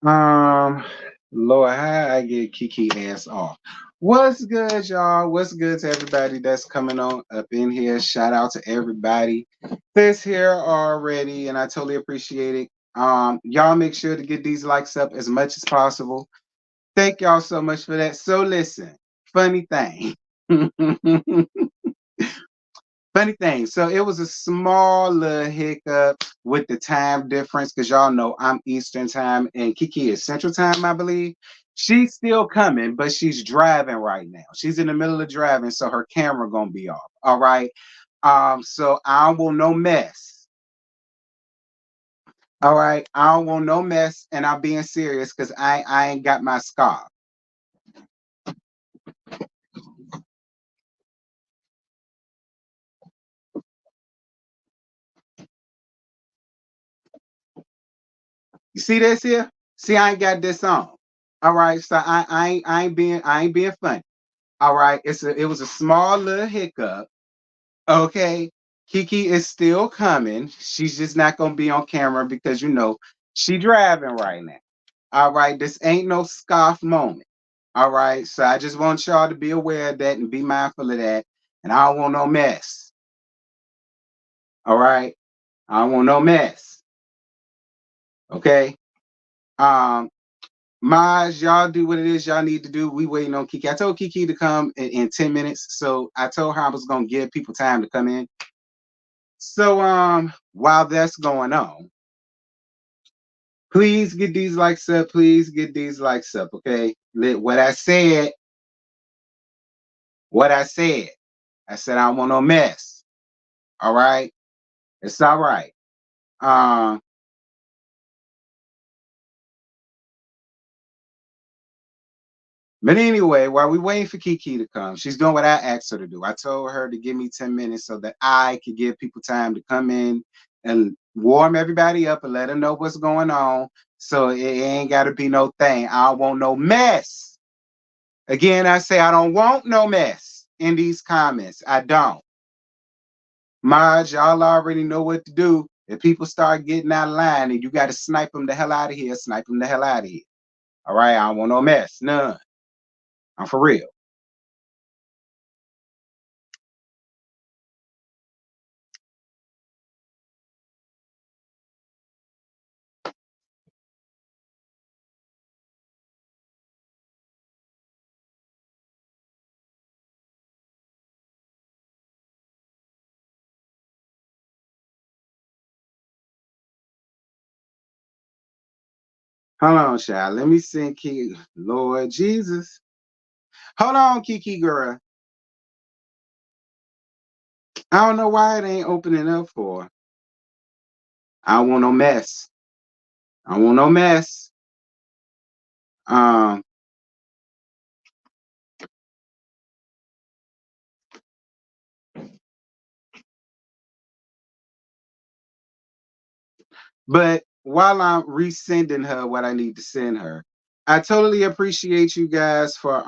Um, Lord, how I get Kiki ass off. What's good, y'all? What's good to everybody that's coming on up in here? Shout out to everybody that's here already, and I totally appreciate it. Y'all make sure to get these likes up as much as possible. Thank y'all so much for that. So listen, funny thing. Funny thing. So it was a small little hiccup with the time difference because y'all know I'm Eastern time and Kiki is Central time, I believe. She's still coming, but she's driving right now. She's in the middle of driving, so her camera gonna be off. All right. So I don't want no mess. All right. I don't want no mess, and I'm being serious because I ain't got my scarf. You see this here? See, I ain't got this on. All right. So I ain't being funny. All right, it was a small little hiccup. Okay, Kiki is still coming. She's just not gonna be on camera because she driving right now. All right, this ain't no scoff moment. All right, so I just want y'all to be aware of that and be mindful of that. And I don't want no mess. All right, I don't want no mess. Okay. Um, Maj, y'all do what it is y'all need to do. We waiting on Kiki. I told Kiki to come in 10 minutes, so I told her I was gonna give people time to come in. So while that's going on, please get these likes up. Please get these likes up. Okay. What I said. I said I don't want no mess. All right. It's all right. Um, but anyway, while we waiting for Kiki to come, she's doing what I asked her to do. I told her to give me 10 minutes so that I could give people time to come in and warm everybody up and let them know what's going on. So it ain't gotta be no thing. I don't want no mess. Again, I say I don't want no mess in these comments. I don't. Maj, y'all already know what to do. If people start getting out of line and you got to snipe them the hell out of here, snipe them the hell out of here. All right, I don't want no mess. None. I'm for real. Hold on, child. Let me send Kiki. Lord Jesus. Hold on, Kiki girl. I don't know why it ain't opening up for. I don't want no mess. I don't want no mess. Um, but while I'm resending her what I need to send her, I totally appreciate you guys for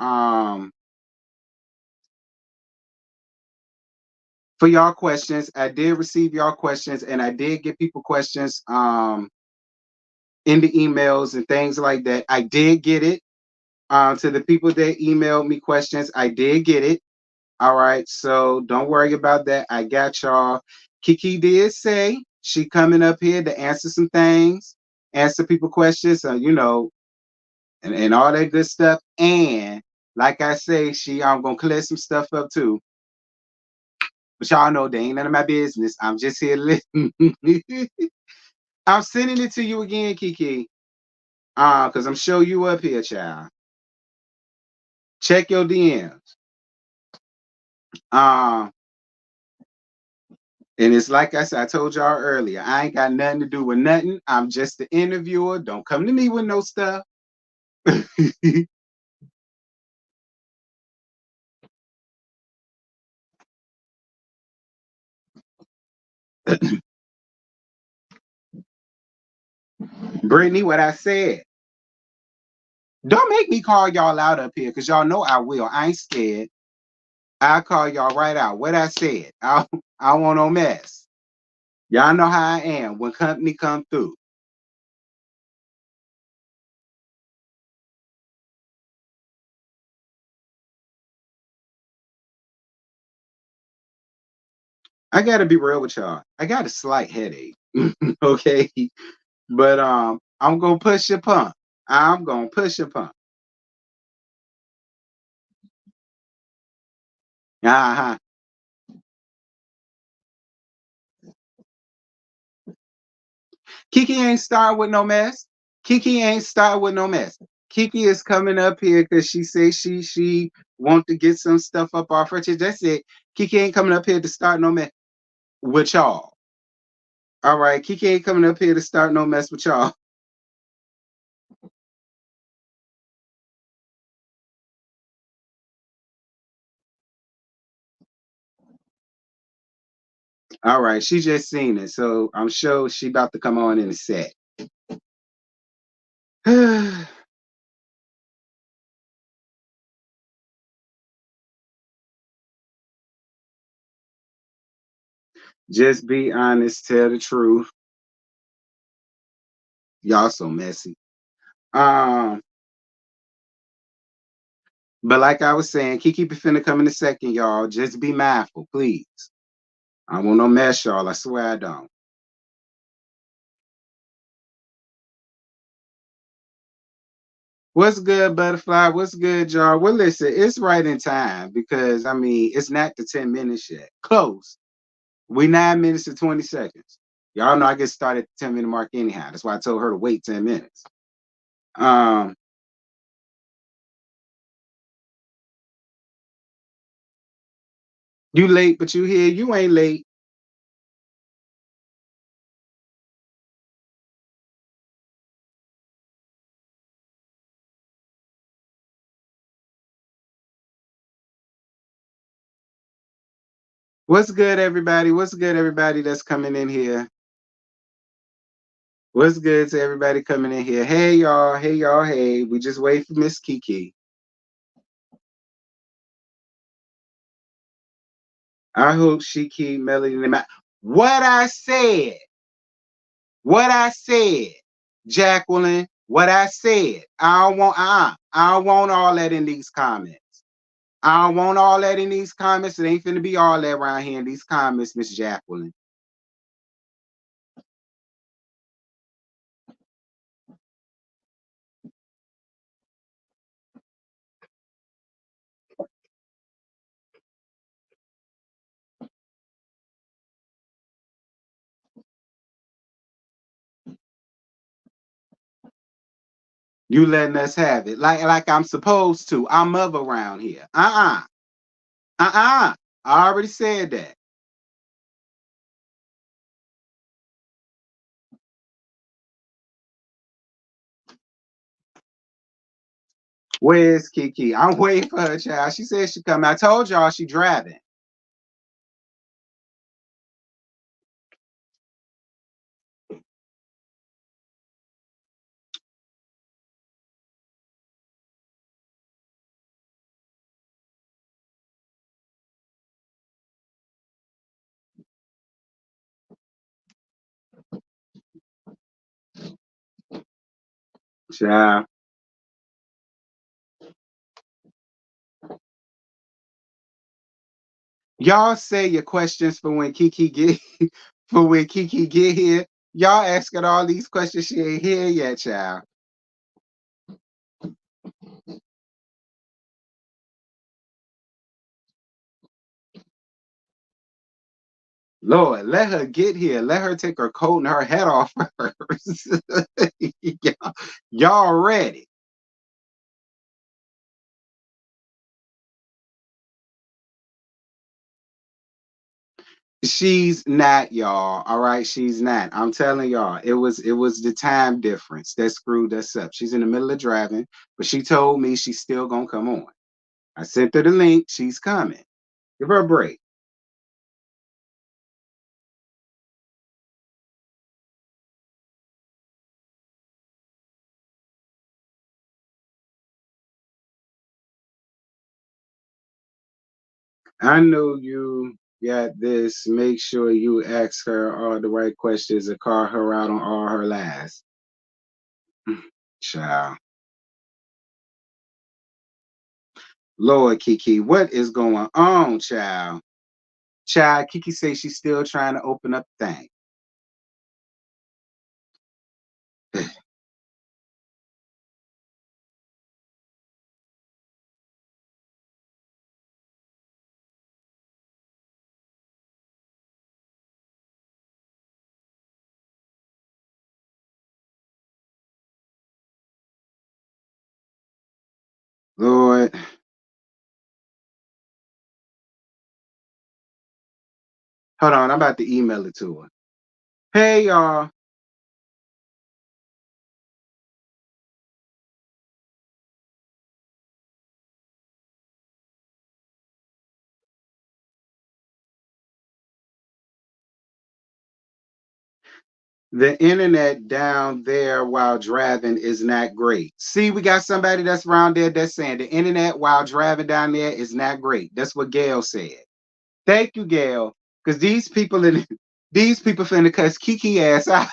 y'all questions. I did receive y'all questions and I did get people questions in the emails and things like that. I did get it. To the people that emailed me questions, I did get it. All right. So don't worry about that. I got y'all. Kiki did say she coming up here to answer some things, answer people questions, and all that good stuff. And like I say, I'm gonna clear some stuff up too. But y'all know they ain't none of my business. I'm just here listening. I'm sending it to you again, Kiki. Because I'm showing you up here, child. Check your DMs. Um, and it's like I said, I told y'all earlier, I ain't got nothing to do with nothing. I'm just the interviewer. Don't come to me with no stuff. Brittany, what I said. Don't make me call y'all out up here, because y'all know I will. I ain't scared. I'll call y'all right out. What I said. I want no mess. Y'all know how I am when company come through. I gotta be real with y'all. I got a slight headache. Okay. But I'm gonna push your pump. I'm gonna push your pump. Uh-huh. Keke ain't starting with no mess. Keke ain't starting with no mess. Keke is coming up here because she says she want to get some stuff up off her chest. That's it. Keke ain't coming up here to start no mess with y'all. All right, Keke ain't coming up here to start no mess with y'all. All right, she just seen it, so I'm sure she about to come on in a sec. Just be honest, tell the truth. Y'all so messy. Um, but like I was saying, Keke be finna come in a second, y'all. Just be mindful, please. I don't want no mess, y'all. I swear I don't. What's good, butterfly? What's good, y'all? Well, listen, it's right in time because I mean it's not the 10 minutes yet. Close. We 9 minutes and 20 seconds. Y'all know I get started at the 10-minute mark anyhow. That's why I told her to wait 10 minutes. Um, you late, but you here. You ain't late. What's good, everybody? What's good, everybody that's coming in here? What's good to everybody coming in here? Hey, y'all. Hey, y'all. Hey, we just wait for Miss Keke. I hope she keep Melody in the mouth. What I said. What I said, Jacqueline. What I said. I don't want all that in these comments. I don't want all that in these comments. It ain't finna be all that around here in these comments, Miss Jacqueline. You letting us have it. Like I'm supposed to. I'm of around here. Uh-uh. I already said that. Where's Keke? I'm waiting for her, child. She said she come. I told y'all she driving. Child. Y'all say your questions for when Keke get for when Keke get here. Y'all asking all these questions. She ain't here yet, child. Lord, let her get here. Let her take her coat and her hat off first. Y'all ready? She's not, y'all. All right, she's not. I'm telling y'all, it was the time difference that screwed us up. She's in the middle of driving, but she told me she's still gonna come on. I sent her the link. She's coming. Give her a break. I know you got this. Make sure you ask her all the right questions and call her out on all her lies. Child. Lord Keke, what is going on, child? Child, Kiki says she's still trying to open up the thing. Lord. Hold on, I'm about to email it to her. Hey, y'all. The internet down there while driving is not great. See, we got somebody that's around there that's saying the internet while driving down there is not great. That's what Gail said. Thank you, Gail. Because these people finna cuss Kiki ass out.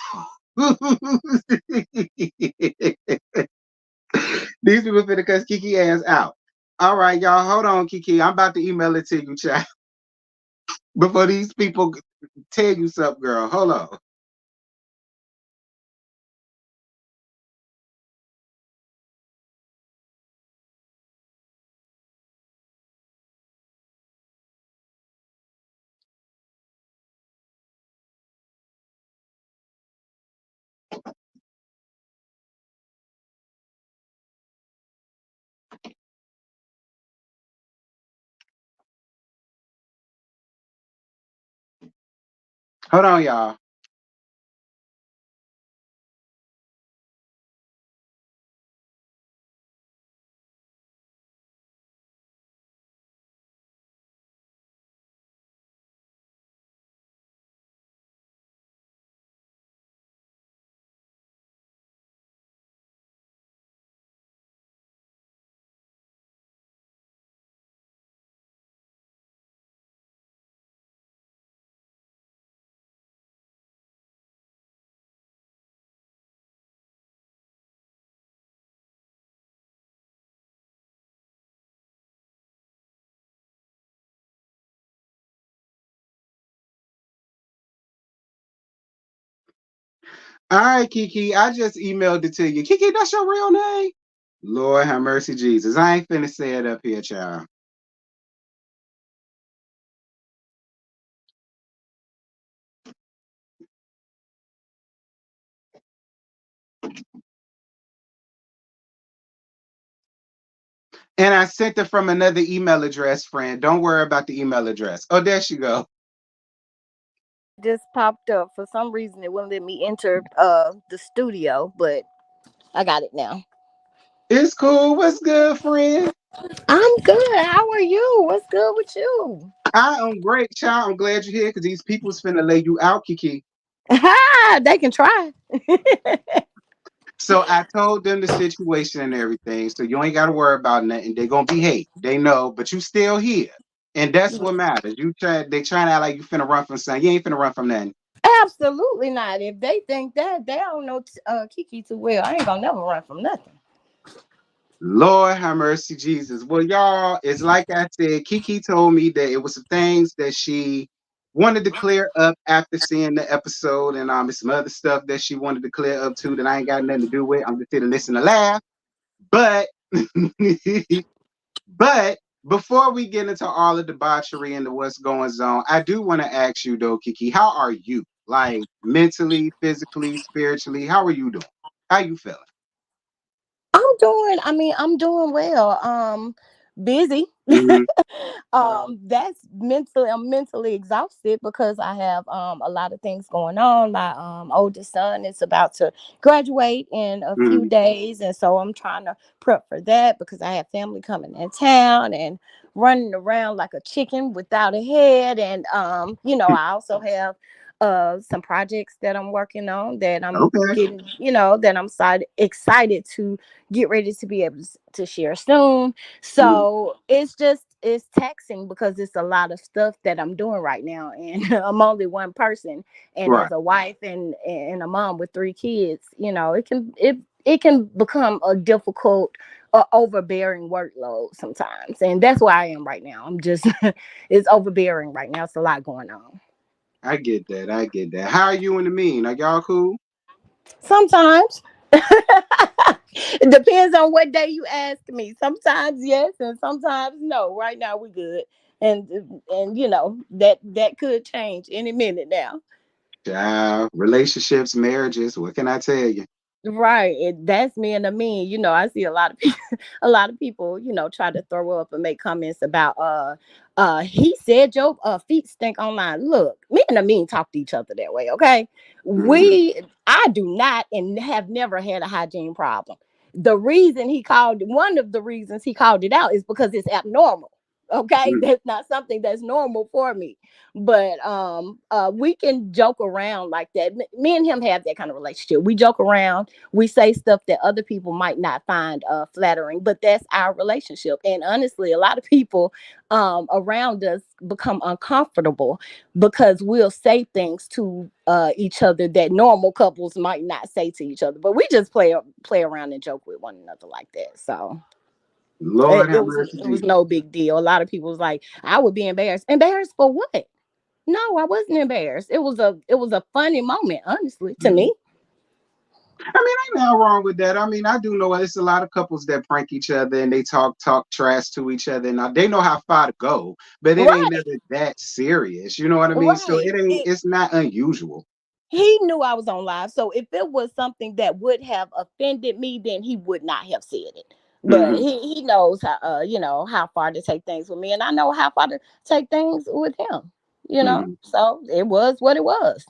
These people finna cuss Kiki ass out. All right, y'all. Hold on, Kiki. I'm about to email it to you, chat. Before these people tell you something, girl. Hold on. Hold on, y'all. All right, Kiki. I just emailed it to you. Kiki, that's your real name? Lord have mercy, Jesus. I ain't finna say it up here, child. And I sent it from another email address, friend. Don't worry about the email address. Oh, there she go. Just popped up. For some reason it wouldn't let me enter the studio, but I got it now. It's cool. What's good, friend? I'm good. How are you? What's good with you? I am great, child. I'm glad you're here because these people's finna lay you out, Kiki. They can try. So I told them the situation and everything. So you ain't gotta worry about nothing. They're gonna be hate. They know, but you still here. And that's what matters. They trying to act like you finna run from something. You ain't finna run from nothing. Absolutely not. If they think that, they don't know Kiki too well. I ain't gonna never run from nothing. Lord have mercy, Jesus. Well, y'all, it's like I said, Kiki told me that it was some things that she wanted to clear up after seeing the episode, and some other stuff that she wanted to clear up too that I ain't got nothing to do with. I'm just here to listen and laugh. But but before we get into all the debauchery and the what's going on, I do want to ask you though, Kiki, how are you? Like mentally, physically, spiritually, how are you doing? How you feeling? I'm doing well. Busy. Mhm, That's mentally, I'm mentally exhausted because I have a lot of things going on. My oldest son is about to graduate in a few mhm. days, and so I'm trying to prep for that because I have family coming in town and running around like a chicken without a head. And I also have some projects that I'm working on that I'm Okay. getting, that I'm excited to get ready to be able to share soon. Mhm. So it's taxing because it's a lot of stuff that I'm doing right now, and I'm only one person. And Right. as a wife and a mom with three kids, it can become a difficult overbearing workload sometimes, and that's where I am right now. I'm just it's overbearing right now. It's a lot going on. I get that. I get that. How are you and the mean? Are y'all cool? Sometimes it depends on what day you ask me. Sometimes yes, and sometimes no. Right now we good, and that could change any minute now. Child, relationships, marriages. What can I tell you? Right. That's me and the mean. I see a lot of people a lot of people, try to throw up and make comments about he said your feet stink online. Look, me and the mean talk to each other that way, okay? Hmm. I do not and have never had a hygiene problem. One of the reasons he called it out is because it's abnormal. Okay, that's not something that's normal for me. But we can joke around like that. Me and him have that kind of relationship. We joke around, we say stuff that other people might not find flattering, but that's our relationship. And honestly, a lot of people around us become uncomfortable because we'll say things to each other that normal couples might not say to each other. But we just play around and joke with one another like that. So Lord it, have it was mercy, it was Jesus. no big deal. A lot of people was like, I would be embarrassed. Embarrassed for what? No, I wasn't embarrassed. It was a funny moment, honestly, to Mhm. me. I mean, ain't nothing wrong with that. I mean, I do know it's a lot of couples that prank each other and they talk trash to each other, and they know how far to go, but it ain't Right, never that serious. You know what I mean? So right. it's not unusual. He knew I was on live, so if it was something that would have offended me, then he would not have said it. But Hmm. he knows how far to take things with me, and I know how far to take things with him. Hmm. So it was what it was.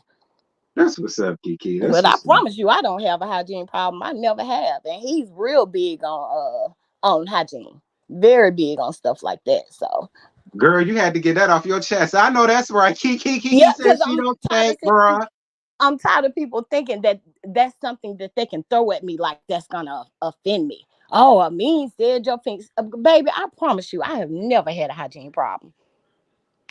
That's what's up, Kiki. That's But I what's up. promise you, I don't have a hygiene problem. I never have, and he's real big on hygiene, very big on stuff like that. So Girl, you had to get that off your chest. I know that's right. Kiki yeah, says because she I'm don't tired take, of seeing, bruh. I'm tired of people thinking that that's something that they can throw at me like that's gonna offend me. Oh, I mean, said your things, baby. I promise you, I have never had a hygiene problem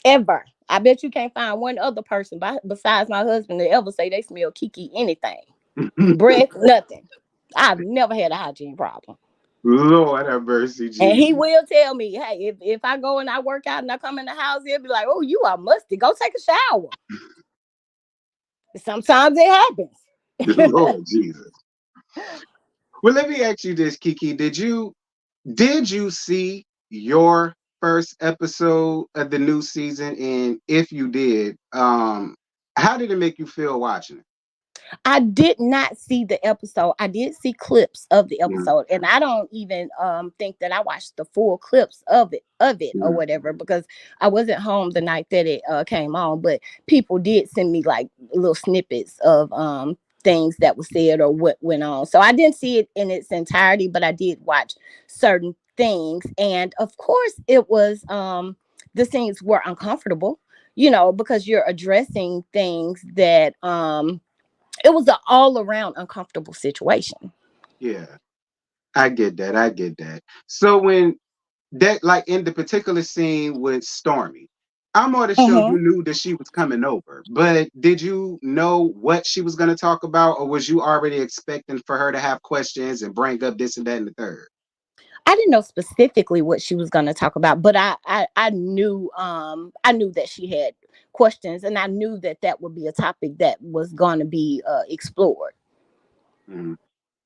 ever. I bet you can't find one other person besides my husband that ever say they smell Kiki anything, breath, nothing. I've never had a hygiene problem. Lord have mercy, And he Jesus. will tell me, hey, if I go and I work out and I come in the house, he'll be like, oh, you are musty. Go take a shower. Sometimes it happens. Lord Jesus. Well, let me ask you this, Kiki. Did you see your first episode of the new season? And if you did, how did it make you feel watching it? I did not see the episode. I did see clips of the Mm, episode, and I don't even think that I watched the full clips of it or mm, whatever because I wasn't home the night that it came on. But people did send me like little snippets of things that was said or what went on. So I didn't see it in its entirety, but I did watch certain things, and of course, it was the scenes were uncomfortable. Because you're addressing things that it was an all around uncomfortable situation. yeah, I get that. I get that. So when that, like in the particular scene with Stormy, I'm more than sure Hmm. you knew that she was coming over, but did you know what she was going to talk about, or was you already expecting for her to have questions and bring up this and that and the third? I didn't know specifically what she was going to talk about, but I knew that she had questions, and I knew that that would be a topic that was going to be explored. Mm,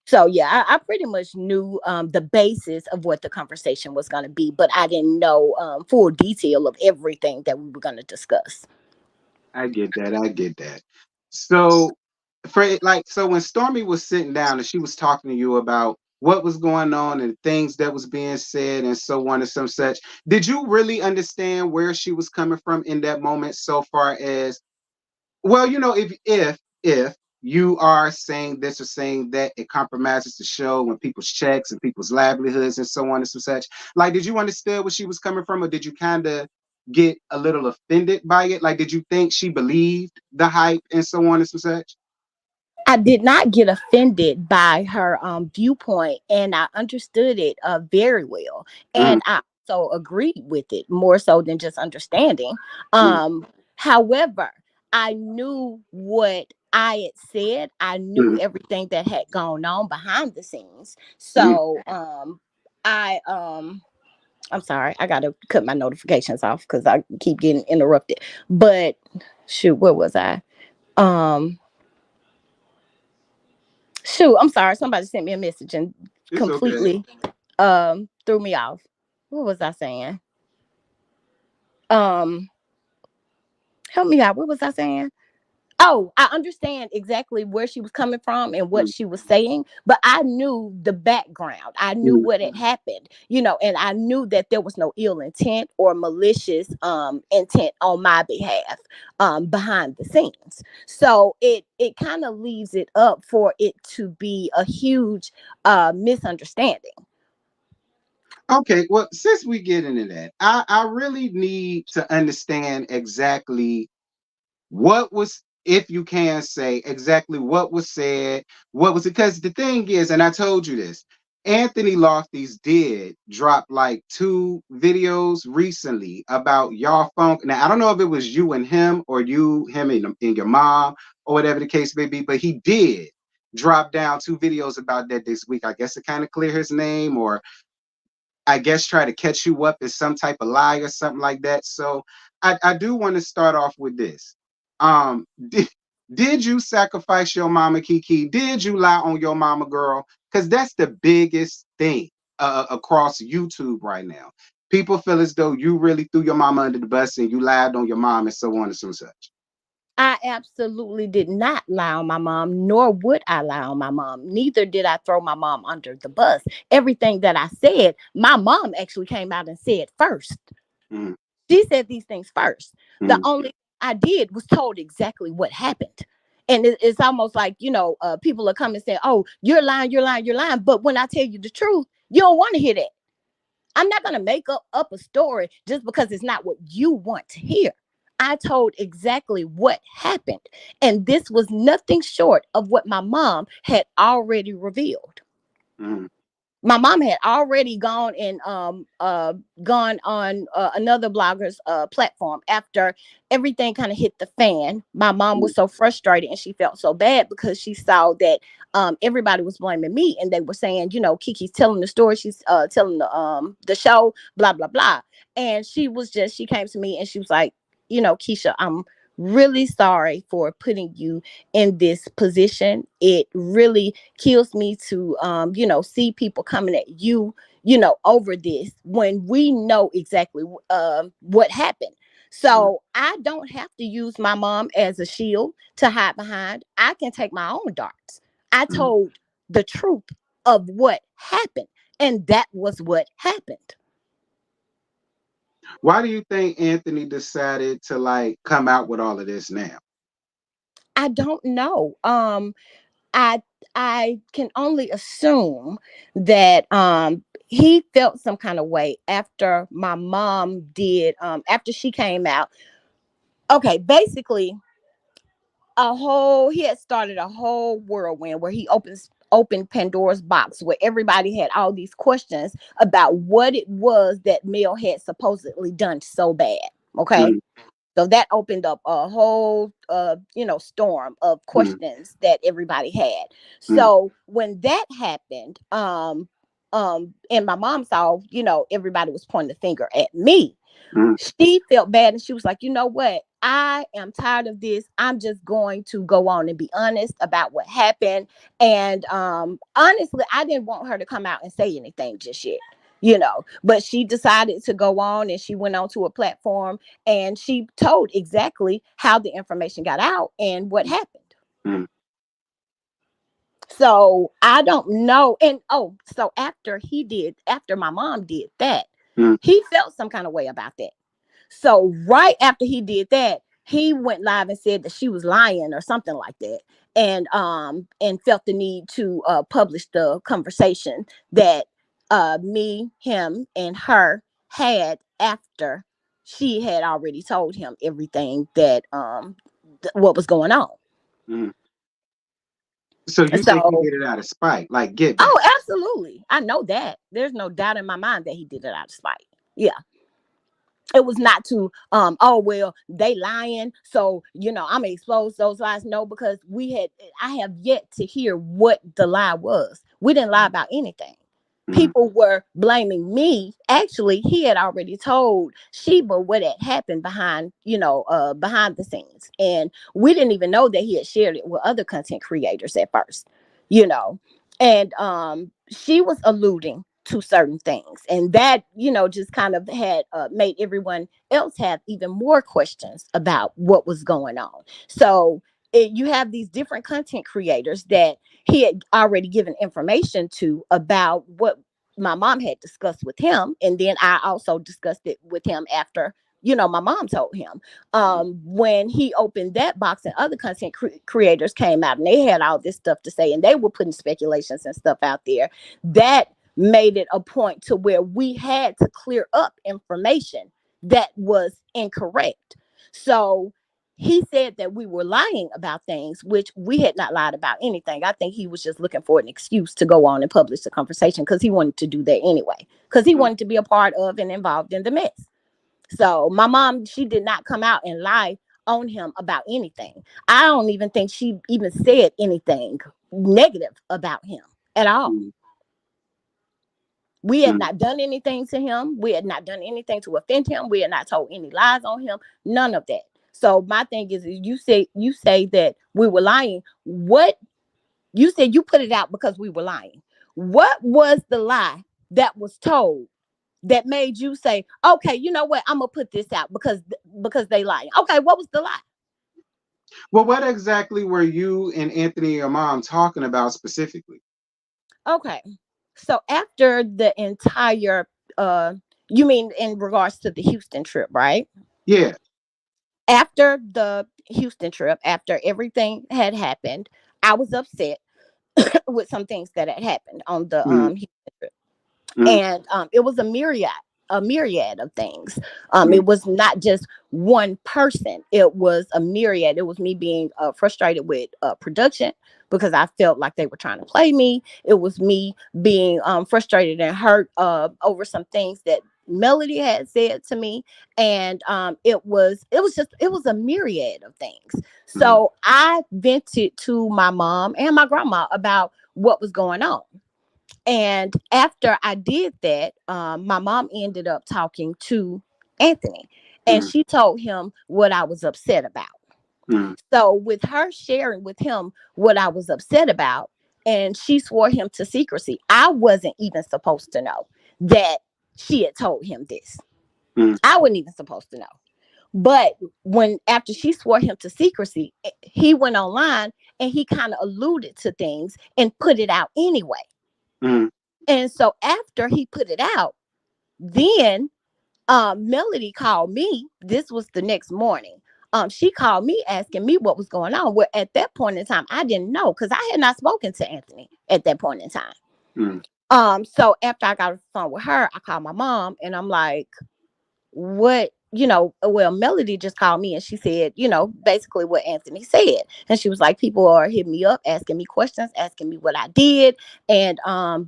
So yeah, I pretty much knew the basis of what the conversation was going to be, but I didn't know full detail of everything that we were going to discuss. I get that. I get that. So so when Stormy was sitting down and she was talking to you about what was going on and things that was being said and so on and some such, did you really understand where she was coming from in that moment so far as, well, if you are saying this or saying that, it compromises the show and people's checks and people's livelihoods and so on and so such. Like, did you understand where she was coming from, or did you kind of get a little offended by it? Like, did you think she believed the hype and so on and so such? I did not get offended by her viewpoint, and I understood it very well, Mm, and I also agreed with it more so than just understanding. mm, However, I knew what I had said. I knew mm, everything that had gone on behind the scenes. mm, So I I'm sorry, I gotta cut my notifications off because I keep getting interrupted. But shoot, where was I? Um Shoot, I'm sorry. Somebody sent me a message and It's okay. completely threw me off. What was I saying? Um Help me out. What was I saying? Oh, I understand exactly where she was coming from and what Mm, she was saying, but I knew the background. I knew mm. what had happened, and I knew that there was no ill intent or malicious intent on my behalf behind the scenes. So it kind of leaves it up for it to be a huge misunderstanding. Okay, well, since we get into that, I really need to understand exactly what was, if you can say exactly what was said, what was it? Because the thing is, and I told you this, Anthony Lofty's did drop like 2 videos recently about y'all phone. Now I don't know if it was you and him or you, him and your mom or whatever the case may be, but he did drop down 2 videos about that this week. I guess to kind of clear his name, or I guess try to catch you up as some type of lie or something like that. So I do want to start off with this. Did you sacrifice your mama, Kiki? Did you lie on your mama, girl? Because that's the biggest thing across YouTube right now. People feel as though you really threw your mama under the bus and you lied on your mom and so on and so such. I absolutely did not lie on my mom, nor would I lie on my mom. Neither did I throw my mom under the bus. Everything that I said, my mom actually came out and said first. Mm, She said these things first. The mm, only I did was told exactly what happened. And it's almost like, people are coming and saying, oh, you're lying, you're lying, you're lying. But when I tell you the truth, you don't want to hear that. I'm not going to make up a story just because it's not what you want to hear. I told exactly what happened. And this was nothing short of what my mom had already revealed. mm, My mom had already gone on another blogger's platform after everything kind of hit the fan. My mom mm, was so frustrated and she felt so bad because she saw that everybody was blaming me and they were saying, Kiki's telling the story, she's telling the show, blah blah blah. And she came to me and she was like, Keisha, I'm really sorry for putting you in this position. It really kills me to see people coming at you, over this when we know exactly what happened. mm, So I don't have to use my mom as a shield to hide behind. I can take my own darts. I mm. told the truth of what happened, and that was what happened. Why do you think Anthony decided to like come out with all of this now? I don't know. I I can only assume that he felt some kind of way after my mom did after she came out. Okay, basically he had started a whole whirlwind where he opened Pandora's box where everybody had all these questions about what it was that Mel had supposedly done so bad. Okay. Mm, So that opened up a whole, storm of mm, questions that everybody had. mm, So when that happened, and my mom saw, everybody was pointing the finger at me. mm. She felt bad and she was like, you know what? I am tired of this. I'm just going to go on and be honest about what happened. And honestly, I didn't want her to come out and say anything just yet. But she decided to go on and she went on to a platform and she told exactly how the information got out and what happened. Mm, So I don't know. And so after my mom did that, mm, he felt some kind of way about that. So right after he did that, he went live and said that she was lying or something like that. And felt the need to publish the conversation that me, him, and her had after she had already told him everything that what was going on. mm. So you think he So, did it out of spite, like get back? oh, absolutely. I know that. There's no doubt in my mind that he did it out of spite. Yeah. It was not to oh well, they lying, so I'm gonna expose those lies. No, because I have yet to hear what the lie was. We didn't lie about anything. Mm-hmm. People were blaming me. Actually, he had already told Sheba what had happened behind, behind the scenes. And we didn't even know that he had shared it with other content creators at first, you know. And she was alluding to certain things. And that, just kind of had made everyone else have even more questions about what was going on. So you have these different content creators that he had already given information to about what my mom had discussed with him, and then I also discussed it with him after my mom told him. When he opened that box and other content creators came out and they had all this stuff to say and they were putting speculations and stuff out there, that made it a point to where we had to clear up information that was incorrect. So he said that we were lying about things, which we had not lied about anything. I think he was just looking for an excuse to go on and publish the conversation because he wanted to do that anyway, because he wanted to be a part of and involved in the mess. So my mom, she did not come out and lie on him about anything. I don't even think she even said anything negative about him at all. We had not done anything to him. We had not done anything to offend him. We had not told any lies on him. None of that. So my thing is you say that we were lying. What you said, you put it out because we were lying. What was the lie that was told that made you say, okay, you know what, I'm gonna put this out because they lying? Okay, what was the lie? Well, what exactly were you and Anthony, your mom, talking about specifically? Okay, so after the entire you mean in regards to the Houston trip, right? Yeah. After the Houston trip, after everything had happened, I was upset with some things that had happened on the Mm-hmm. Houston trip. Mm-hmm. And it was a myriad of things. It was not just one person, it was a myriad. It was me being frustrated with production because I felt like they were trying to play me. It was me being frustrated and hurt over some things that Melody had said to me. And it was a myriad of things. Mm-hmm. So I vented to my mom and my grandma about what was going on. And after I did that, my mom ended up talking to Anthony, and Mm-hmm. she told him what I was upset about. Mm-hmm. So, with her sharing with him what I was upset about, and she swore him to secrecy, I wasn't even supposed to know that she had told him this. I wasn't even supposed to know. But when after she swore him to secrecy, he went online and he kind of alluded to things and put it out anyway. Mm-hmm. And so after he put it out, then Melody called me. This was the next morning. She called me asking me what was going on. Well, at that point in time, I didn't know because I had not spoken to Anthony at that point in time. Mm-hmm. So after I got on the phone with her, I called my mom and I'm like, what, well, Melody just called me and she said, basically what Anthony said. And she was like, people are hitting me up, asking me questions, asking me what I did. And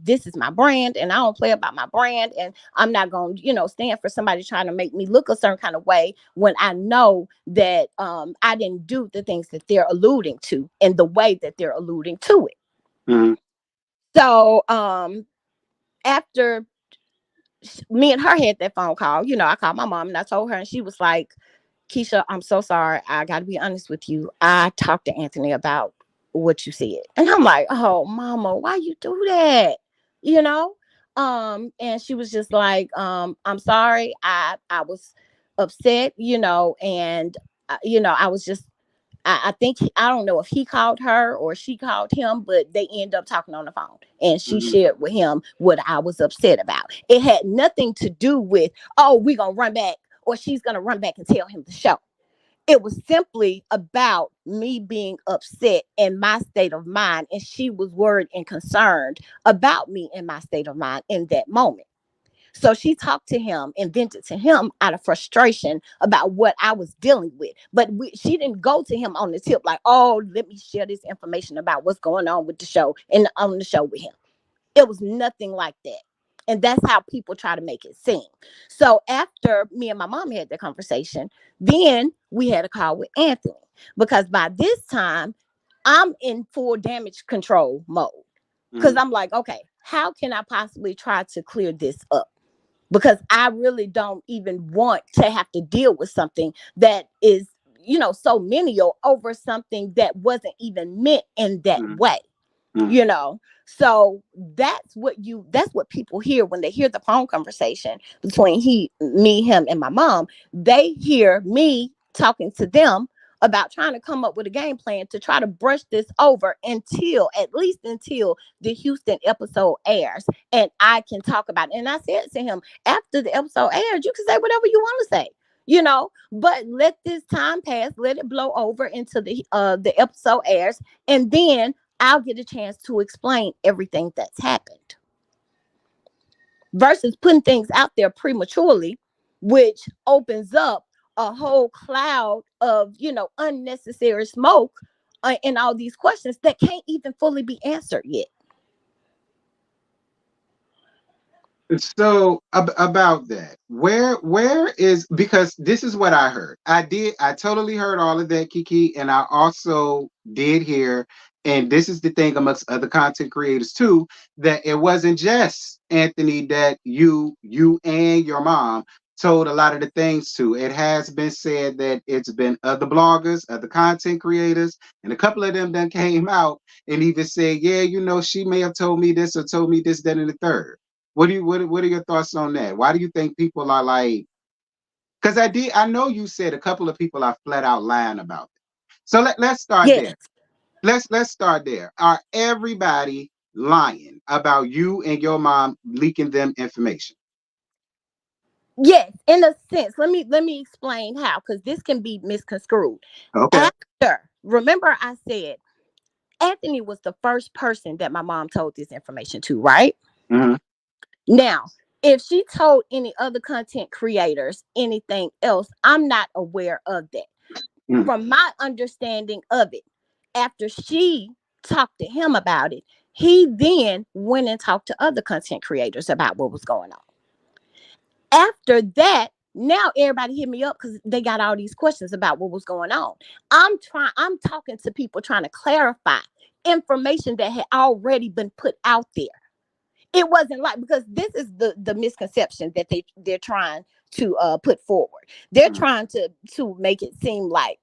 this is my brand and I don't play about my brand. And I'm not going to, stand for somebody trying to make me look a certain kind of way when I know that I didn't do the things that they're alluding to in the way that they're alluding to it. Mm-hmm. So after me and her had that phone call, I called my mom and I told her, and she was like, Keisha, I'm so sorry. I got to be honest with you. I talked to Anthony about what you said. And I'm like, oh, mama, why you do that? You know? And she was just like, I'm sorry. I was upset, and, I was just, I think I don't know if he called her or she called him, but they end up talking on the phone. And she Mm-hmm. shared with him what I was upset about. It had nothing to do with, oh, we're gonna run back or she's gonna run back and tell him the show. It was simply about me being upset in my state of mind, and she was worried and concerned about me in my state of mind in that moment. So she talked to him and vented to him out of frustration about what I was dealing with. But she didn't go to him on the tip like, oh, let me share this information about what's going on with the show and on the show with him. It was nothing like that. And that's how people try to make it seem. So after me and my mom had the conversation, then we had a call with Anthony because by this time I'm in full damage control mode. Because I'm like, okay, how can I possibly try to clear this up? Because I really don't even want to have to deal with something that is, so menial over something that wasn't even meant in that mm, way. mm. you know so that's what people hear when they hear the phone conversation between him and my mom. They hear me talking to them about trying to come up with a game plan to try to brush this over until, at least until, the Houston episode airs, and I can talk about it. And I said to him, after the episode airs, you can say whatever you want to say, but let this time pass, let it blow over into the episode airs, and then I'll get a chance to explain everything that's happened, versus putting things out there prematurely, which opens up a whole cloud of, unnecessary smoke, and all these questions that can't even fully be answered yet. So about that, where is, because this is what I heard. I totally heard all of that, Kiki, and I also did hear, and this is the thing amongst other content creators too, that it wasn't just Anthony that you and your mom told a lot of the things to. It has been said that it's been other bloggers, other content creators, and a couple of them then came out and even said, yeah, she may have told me this or told me this, that, and the third. What are your thoughts on that? Why do you think people are like? Because I know you said a couple of people are flat out lying about it. So let's start Yes. there. Let's start there. Are everybody lying about you and your mom leaking them information? Yes, in a sense. Let me explain how, because this can be misconstrued. Okay. After, remember I said Anthony was the first person that my mom told this information to, right? Mm-hmm. Now, if she told any other content creators anything else, I'm not aware of that. Mm-hmm. From my understanding of it, after she talked to him about it, he then went and talked to other content creators about what was going on. After that, now everybody hit me up because they got all these questions about what was going on. I'm talking to people trying to clarify information that had already been put out there. It wasn't like, because this is the misconception that they're trying to put forward. They're trying to make it seem like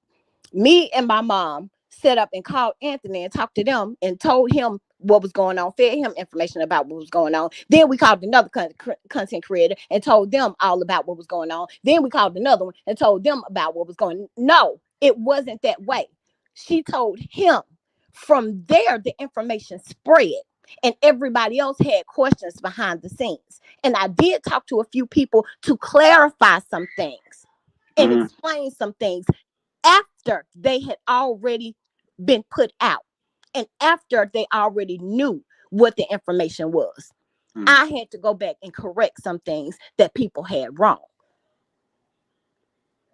me and my mom set up and called Anthony and talked to them and told him what was going on, fed him information about what was going on. Then we called another content creator and told them all about what was going on. Then we called another one and told them about what was going on. No, it wasn't that way. She told him. From there, the information spread, and everybody else had questions behind the scenes. And I did talk to a few people to clarify some things and Mm-hmm. explain some things after they had already been put out, and after they already knew what the information was. Mm-hmm. I had to go back and correct some things that people had wrong.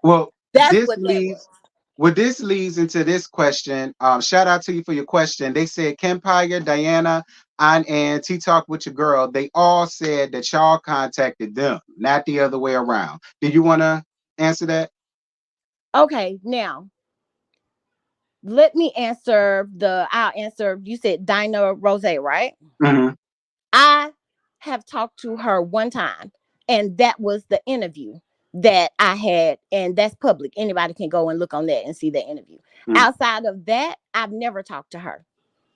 Well, That's this what that was. leads. Well, this leads into this question. Shout out to you for your question. They said Kempire, Diana, and T Talk with your girl. They all said that y'all contacted them, not the other way around. Do you want to answer that? Okay, now let me answer I'll answer. You said Dinah Rose, right? Mm-hmm. I have talked to her one time, and that was the interview that I had, and that's public. Anybody can go and look on that and see the interview. Outside of that, I've never talked to her,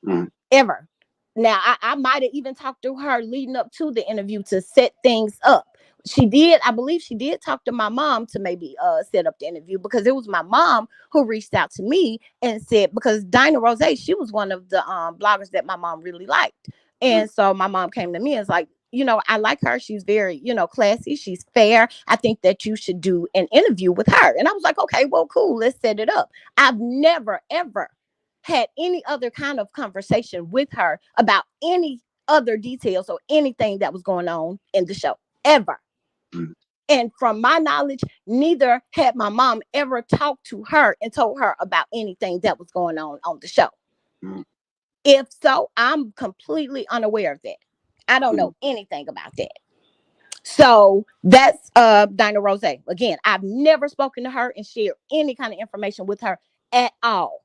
Mm-hmm. ever. Now, I might have even talked to her leading up to the interview to set things up. She did, I believe she did talk to my mom to maybe set up the interview, because it was my mom who reached out to me and said, because Dinah Rose, she was one of the bloggers that my mom really liked. And so my mom came to me and was like, I like her. She's very, classy. She's fair. I think that you should do an interview with her. And I was like, okay, well, cool. Let's set it up. I've never, ever had any other kind of conversation with her about any other details or anything that was going on in the show, ever. Mm-hmm. And from my knowledge, neither had my mom ever talked to her and told her about anything that was going on the show. Mm-hmm. If so, I'm completely unaware of that. I don't know anything about that. So that's Dinah Rose. Again, I've never spoken to her and shared any kind of information with her at all.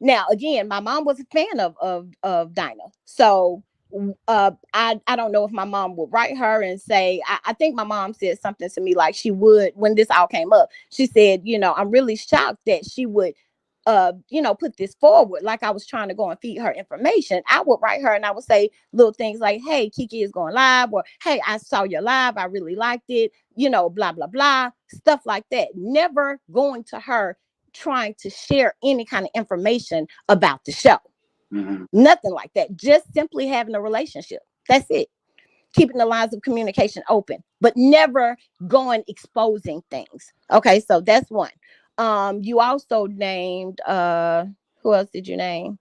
Now, again, my mom was a fan of Dinah. So I don't know if my mom would write her and say, I think my mom said something to me like she would when this all came up. She said, I'm really shocked that she would put this forward. Like I was trying to go and feed her information. I would write her and I would say little things like, hey, Keke is going live, or hey, I saw your live, I really liked it, blah blah blah, stuff like that. Never going to her trying to share any kind of information about the show. Mm-hmm. Nothing like that. Just simply having a relationship. That's it. Keeping the lines of communication open, but never going exposing things. Okay, so that's one. You also named who else did you name?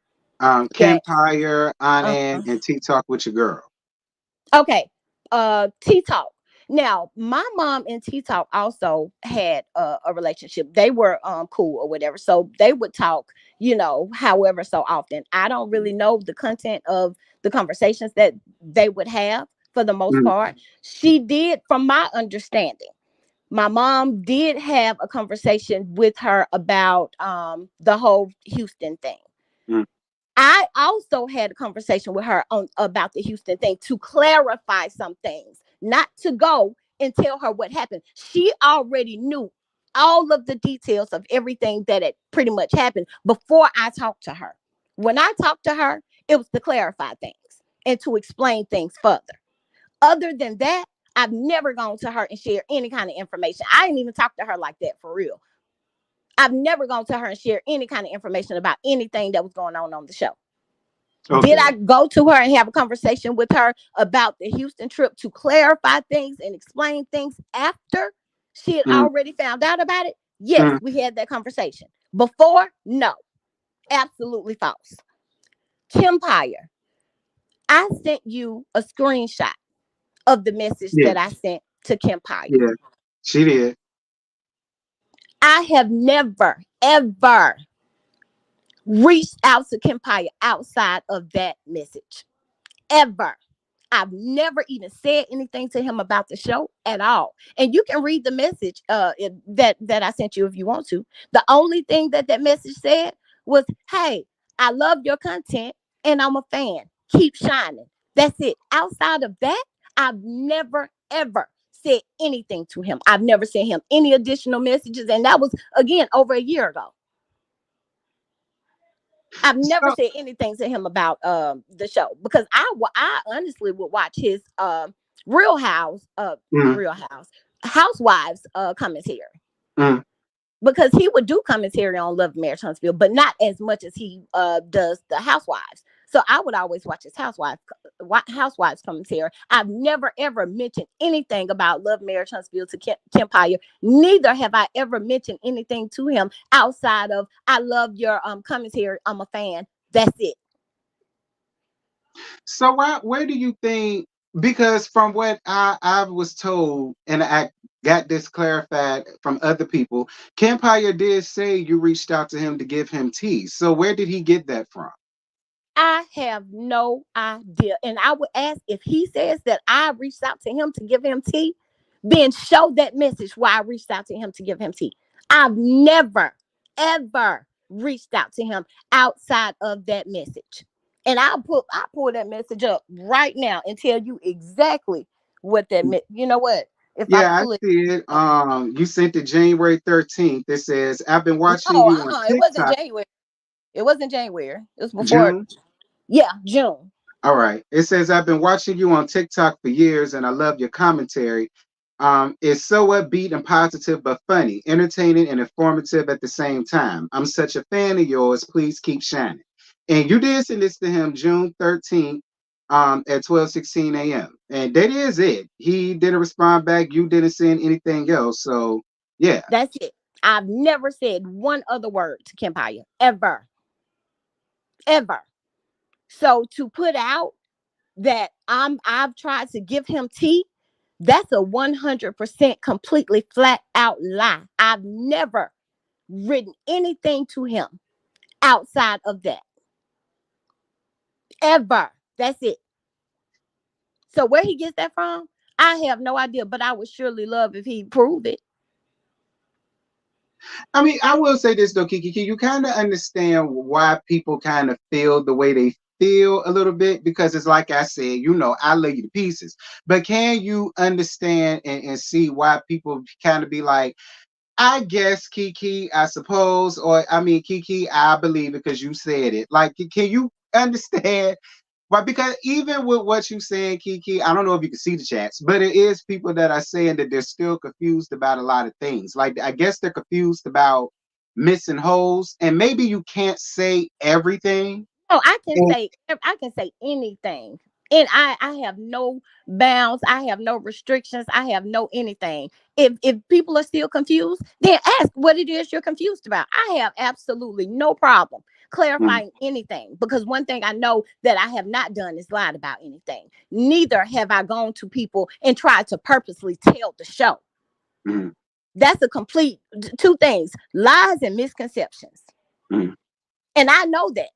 That Campfire, uh Anand, and Tea Talk with your girl. okay. T Talk. Now, my mom and T Talk also had a relationship. They were cool or whatever. So they would talk, however so often. I don't really know the content of the conversations that they would have for the most Mm, part. She did, from my understanding, my mom did have a conversation with her about the whole Houston thing. mm, I also had a conversation with her on about the Houston thing to clarify some things, not to go and tell her what happened. She already knew all of the details of everything that had pretty much happened before I talked to her. When I talked to her, it was to clarify things and to explain things further. Other than that, I've never gone to her and shared any kind of information. I didn't even talk to her like that for real. I've never gone to her and shared any kind of information about anything that was going on the show. Did okay. I go to her and have a conversation with her about the Houston trip to clarify things and explain things after she had Mm, already found out about it? Yes, mm, we had that conversation. Before, no, absolutely false. Empire, I sent you a screenshot of the message yeah, that I sent to Empire. yeah, she did. I have never, ever reached out to Empire outside of that message. Ever. I've never even said anything to him about the show at all. And you can read the message that I sent you if you want to. The only thing that message said was, "Hey, I love your content and I'm a fan. Keep shining." That's it. Outside of that, I've never ever said anything to him. I've never sent him any additional messages, and that was again over a year ago. I've never So, said anything to him about the show because I honestly would watch his Real House mm, Real House Housewives commentary mm. because he would do commentary on Love Marriage Huntsville, but not as much as he does the Housewives. So I would always watch his Housewives commentary. I've never ever mentioned anything about Love Marriage Huntsville to Kempire. Neither have I ever mentioned anything to him outside of "I love your commentary. I'm a fan." That's it. So where do you think? Because from what I was told, and I got this clarified from other people, Campire did say you reached out to him to give him tea. So where did he get that from? I have no idea. And I would ask if he says that I reached out to him to give him tea, then show that message why I reached out to him to give him tea. I've never, ever reached out to him outside of that message. And I pull that message up right now and tell you exactly what you know what? If I Yeah, I pull it see it. up. You sent it January 13th. It says, I've been No, watching you on it wasn't TikTok. January. It wasn't January. It was before, June. yeah, June. All right. It says, I've been watching you on TikTok for years and I love your commentary. It's so upbeat and positive, but funny, entertaining and informative at the same time. I'm such a fan of yours. Please keep shining. And you did send this to him June 13th at 12:16 a.m. And that is it. He didn't respond back. You didn't send anything else. So, yeah. That's it. I've never said one other word to Kempire ever, ever. So to put out that I've tried to give him tea, that's a 100% completely flat out lie. I've never written anything to him outside of that ever. That's it. So where he gets that from, I have no idea. But I would surely love if he proved it. I mean, I will say this though, Kiki, you kind of understand why people kind of feel the way they feel a little bit because it's like I said, I love you to pieces. But can you understand and see why people kind of be like, I guess Keke, I suppose, or I mean Keke, I believe it because you said it. Like, can you understand? Right, because even with what you saying, Keke, I don't know if you can see the chats, but it is people that are saying that they're still confused about a lot of things. Like, I guess they're confused about missing holes, and maybe you can't say everything. Oh, And, I can say anything. And I have no bounds, I have no restrictions, I have no anything. If people are still confused, then ask what it is you're confused about. I have absolutely no problem mm, clarifying anything, because one thing I know that I have not done is lied about anything. Neither have I gone to people and tried to purposely tell the show. mm, That's a complete two things: lies and misconceptions. mm, And I know that.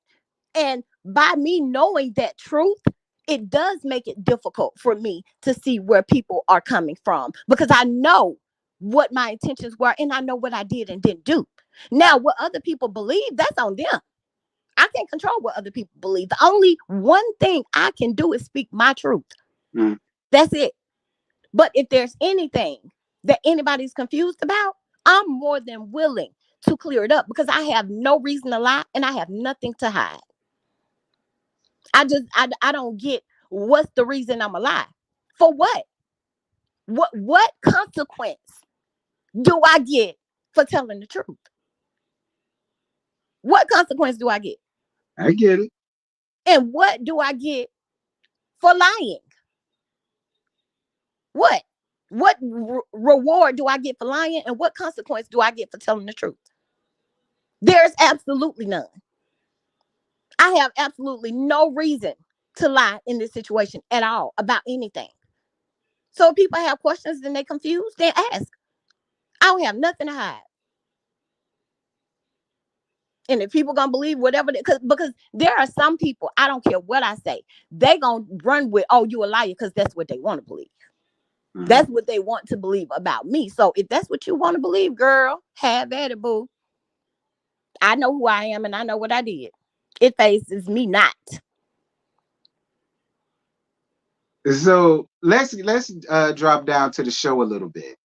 And by me knowing that truth, it does make it difficult for me to see where people are coming from, because I know what my intentions were and I know what I did and didn't do. Now, what other people believe, that's on them. I can't control what other people believe. The only one thing I can do is speak my truth. mm. That's it. But if there's anything that anybody's confused about, I'm more than willing to clear it up, because I have no reason to lie and I have nothing to hide. I don't get what's the reason I'm alive. For what? What consequence do I get for telling the truth? What consequence do I get? I get it. And what do I get for lying? What? What reward do I get for lying, and what consequence do I get for telling the truth? There's absolutely none. I have absolutely no reason to lie in this situation at all about anything. So if people have questions and they confused, then ask. I don't have nothing to hide. And if people gonna believe whatever, because there are some people, I don't care what I say, they gonna run with, oh, you a liar, because that's what they want to believe. Mm. That's what they want to believe about me. So if that's what you want to believe, girl, have at it, boo. I know who I am and I know what I did. It faces me not. So let's drop down to the show a little bit.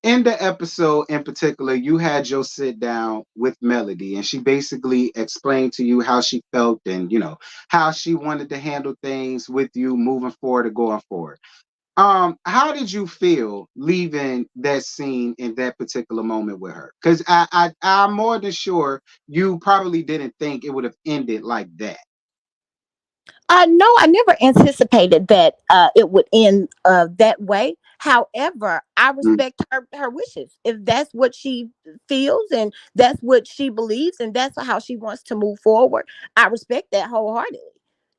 In the episode in particular, you had your sit down with Melody, and she basically explained to you how she felt and how she wanted to handle things with you moving forward or going forward. How did you feel leaving that scene in that particular moment with her? Because I'm more than sure you probably didn't think it would have ended like that. No, I never anticipated that it would end that way. However, I Mm, respect her wishes. If that's what she feels and that's what she believes and that's how she wants to move forward, I respect that wholeheartedly.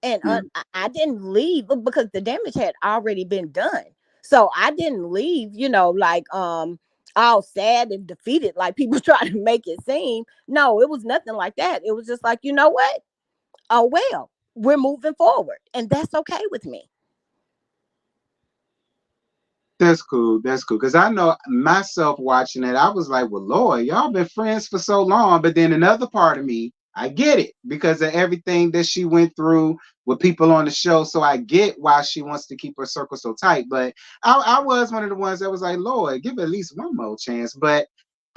And mm. I didn't leave because the damage had already been done. So I didn't leave, like all sad and defeated like people try to make it seem. No, it was nothing like that. It was just like, you know what? Oh well, we're moving forward, and that's okay with me. That's cool. That's cool. Because I know myself watching it, I was like, well, Lord, y'all been friends for so long. But then another part of me, I get it because of everything that she went through with people on the show. So I get why she wants to keep her circle so tight. But I was one of the ones that was like, Lord, give it at least one more chance. But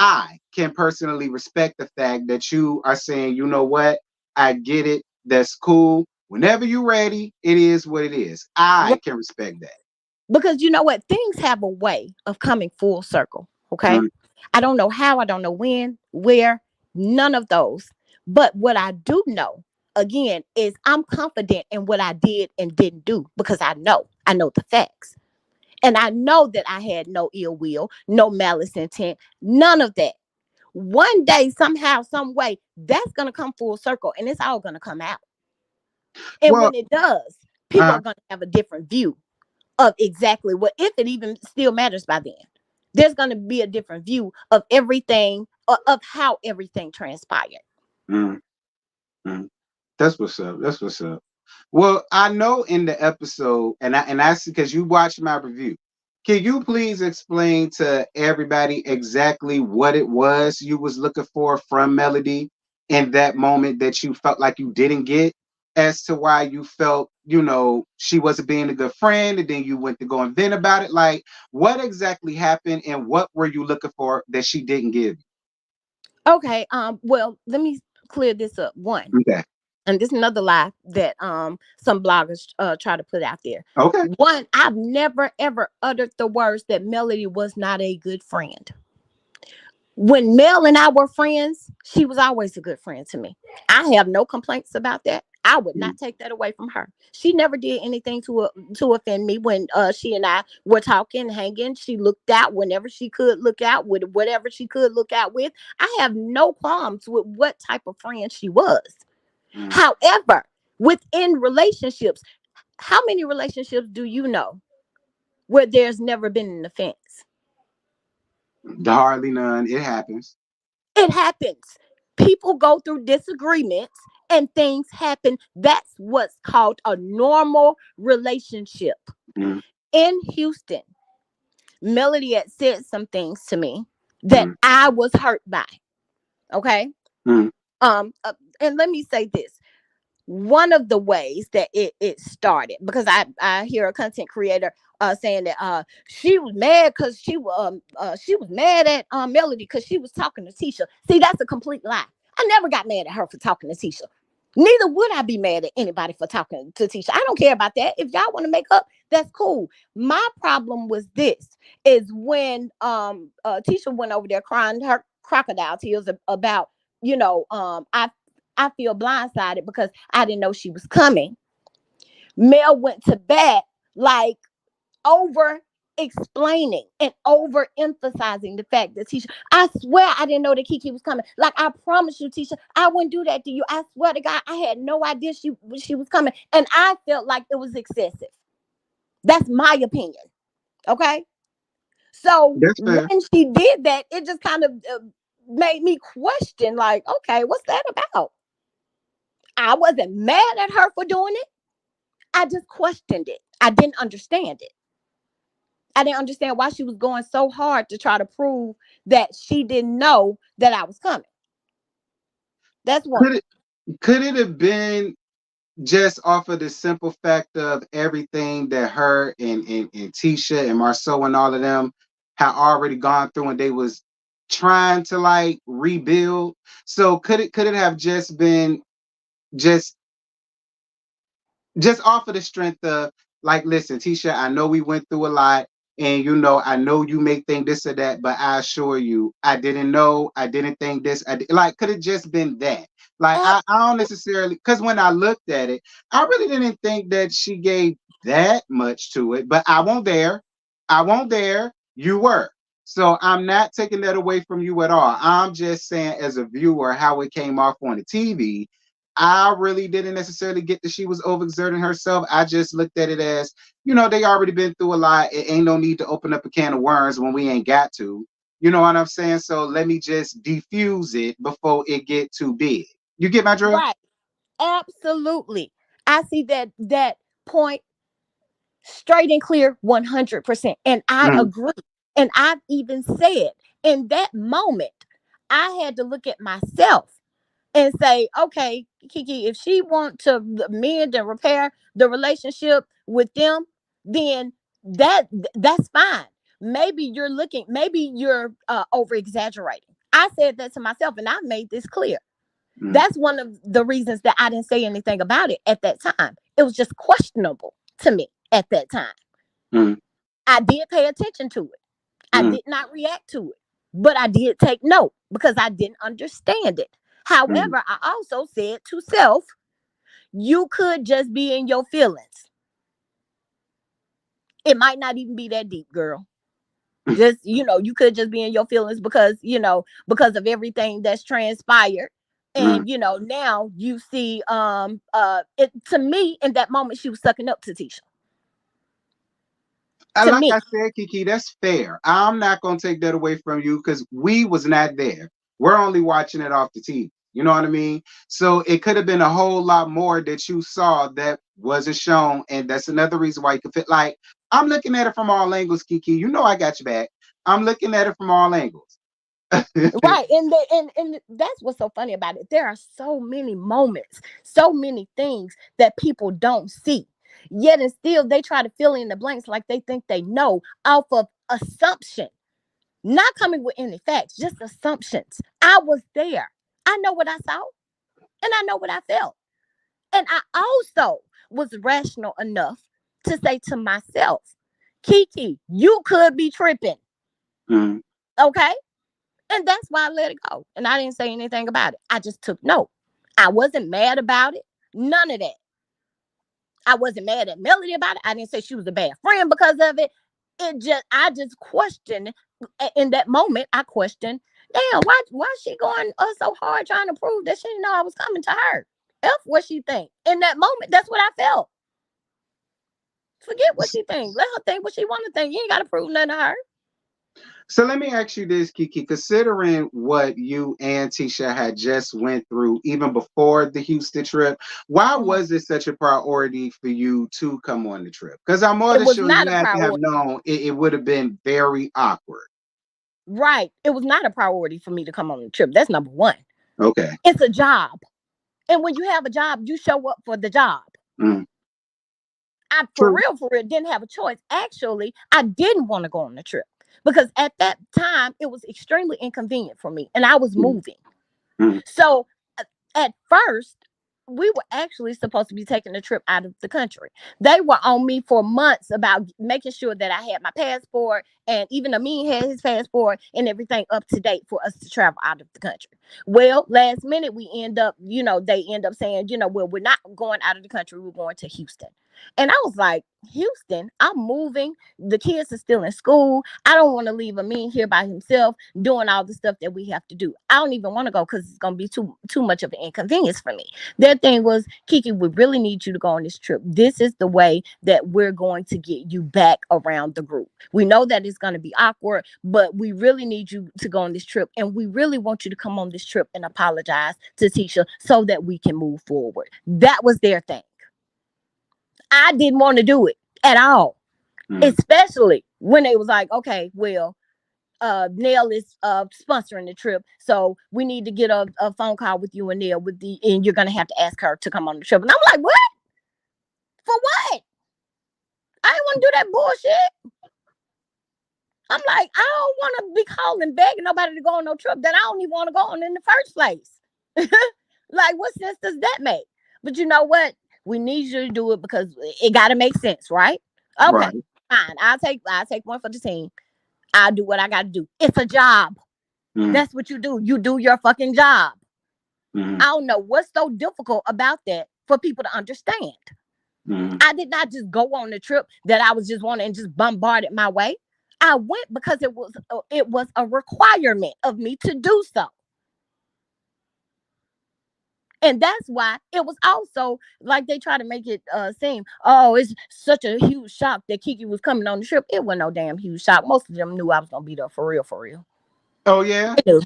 I can personally respect the fact that you are saying, you know what? I get it. That's cool. Whenever you're ready, it is what it is. I can respect that. Because you know what? Things have a way of coming full circle. Okay. Mm, I don't know how, I don't know when, where, none of those. But what I do know, again, is I'm confident in what I did and didn't do, because I know the facts. And I know that I had no ill will, no malice intent, none of that. One day, somehow, some way, that's going to come full circle and it's all going to come out. And well, when it does, people uh, are going to have a different view of exactly what, if it even still matters by then. There's going to be a different view of everything, of how everything transpired. mm, mm. That's what's up. That's what's up. Well, I know in the episode, and I see because you watched my review. Can you please explain to everybody exactly what it was you was looking for from Melody in that moment that you felt like you didn't get? as to why you felt, you know, she wasn't being a good friend, and then you went to go and vent about it? Like, what exactly happened, and what were you looking for that she didn't give Okay. Well, let me clear this up. One, you? Okay. and this is another lie that some bloggers try to put out there. Okay. One, I've never ever uttered the words that Melody was not a good friend. When Mel and I were friends, she was always a good friend to me. I have no complaints about that. I would Mm, not take that away from her. She never did anything to offend me when she and I were talking, hanging. She looked out whenever she could look out with whatever she could look out with. I have no qualms with what type of friend she was. mm. However, within relationships, how many relationships do you know where there's never been an offense? Hardly none. It happens. It happens. People go through disagreements and things happen. That's what's called a normal relationship. Mm, In Houston, Melody had said some things to me that mm, I was hurt by. Okay. mm, And let me say this. One of the ways that it started, because I hear a content creator saying that she was mad because she was mad at Melody because she was talking to Tisha. See, that's a complete lie. I never got mad at her for talking to Tisha. Neither would I be mad at anybody for talking to Tisha. I don't care about that. If y'all want to make up, that's cool. My problem was this: is when Tisha went over there crying her crocodile tears about, I feel blindsided because I didn't know she was coming. Mel went to bat like over explaining and over emphasizing the fact that Tisha, I swear I didn't know that Keke was coming. Like, I promise you, Tisha, I wouldn't do that to you. I swear to God, I had no idea she was coming. And I felt like it was excessive. That's my opinion. Okay. So that's fair. when she did that, it just kind of made me question, like, okay, what's that about? I wasn't mad at her for doing it. I just questioned it. I didn't understand it. I didn't understand why she was going so hard to try to prove that she didn't know that I was coming. That's one. Could it could it have been just off of the simple fact of everything that her and Tisha and Marceau and all of them had already gone through, and they was trying to like rebuild? So could it have just been just just off of the strength of, like, listen, Tisha, I know we went through a lot, and you know, I know you may think this or that, but I assure you, I didn't know, I didn't think this. Like, could it just been that? Like, I don't necessarily, because when I looked at it, I really didn't think that she gave that much to it, but I won't dare. I won't dare. You were. So I'm not taking that away from you at all. I'm just saying, as a viewer, how it came off on the TV. I really didn't necessarily get that she was overexerting herself. I just looked at it as, you know, they already been through a lot. It ain't no need to open up a can of worms when we ain't got to. You know what I'm saying? So let me just defuse it before it get too big. You get my drift? Right. Absolutely. I see that point straight and clear 100%. And I Mm, agree. And I've even said in that moment, I had to look at myself and say, okay, Keke, if she want to mend and repair the relationship with them, then that's fine. Maybe you're over exaggerating. I said that to myself, and I made this clear. mm, That's one of the reasons that I didn't say anything about it at that time. It was just questionable to me at that time. mm, I did pay attention to it. I mm, did not react to it, but I did take note because I didn't understand it. mm. However, I also said to self, you could just be in your feelings. It might not even be that deep, girl. Just, you could just be in your feelings because of everything that's transpired. Mm. And now you see it to me in that moment she was sucking up to Tisha. And To like me. I said, Kiki, that's fair. I'm not gonna take that away from you because we was not there. We're only watching it off the TV. You know what I mean? So it could have been a whole lot more that you saw that wasn't shown, and that's another reason why you could fit. Like, I'm looking at it from all angles, Kiki. You know I got your back. I'm looking at it from all angles. Right. And that's what's so funny about it. There are so many moments, so many things that people don't see. Yet and still they try to fill in the blanks like they think they know off of assumption, not coming with any facts, just assumptions. I was there. I know what I saw and I know what I felt. And I also was rational enough to say to myself, Keke, you could be tripping. Mhm. Okay. And that's why I let it go. And I didn't say anything about it. I just took note. I wasn't mad about it. None of that. I wasn't mad at Melody about it. I didn't say she was a bad friend because of it. I just questioned in that moment. I questioned, damn, why she going so hard trying to prove that she didn't know I was coming to her? F what she think. In that moment, that's what I felt. Forget what she think. Let her think what she want to think. You ain't got to prove nothing to her. So let me ask you this, Keke. Considering what you and Tisha had just went through, even before the Houston trip, why Mhm. was it such a priority for you to come on the trip? Because I'm more It than was sure not you a had to have priority. known it would have been very awkward. Right. It was not a priority for me to come on the trip. That's number one. Okay. It's a job. And when you have a job, you show up for the job. Mm. I, True. for real, didn't have a choice. Actually, I didn't want to go on the trip because at that time it was extremely inconvenient for me and I was Mm. moving. Mm. So at first, we were actually supposed to be taking a trip out of the country. They were on me for months about making sure that I had my passport, and even Amin had his passport and everything up to date for us to travel out of the country. Well, last minute we end up, they end up saying, well, we're not going out of the country, we're going to Houston. And I was like, Houston, I'm moving. The kids are still in school. I don't want to leave Amin here by himself doing all the stuff that we have to do. I don't even want to go because it's gonna be too much of an inconvenience for me. Their thing was, Keke, we really need you to go on this trip. This is the way that we're going to get you back around the group. We know that it's gonna be awkward, but we really need you to go on this trip, and we really want you to come on this trip and apologize to Tisha so that we can move forward. That was their thing. I didn't want to do it at all, Mm. especially when they was like, okay, well, Nell is sponsoring the trip, so we need to get a phone call with you and Nell and you're gonna have to ask her to come on the trip. And I'm like, what? For what? I didn't want to do that bullshit. I'm like, I don't want to be calling begging nobody to go on no trip that I don't even want to go on in the first place. Like, what sense does that make? But you know what? We need you to do it because it got to make sense, right? Okay, Right. fine. I'll take one for the team. I'll do what I got to do. It's a job. Mm. That's what you do. You do your fucking job. Mm. I don't know what's so difficult about that for people to understand. Mm. I did not just go on the trip that I was just wanting and just bombarded my way. I went because it was a requirement of me to do so. And that's why it was also like they try to make it seem, oh, it's such a huge shock that Keke was coming on the trip. It wasn't no damn huge shock. Most of them knew I was gonna be there for real, for real. Oh yeah. They knew.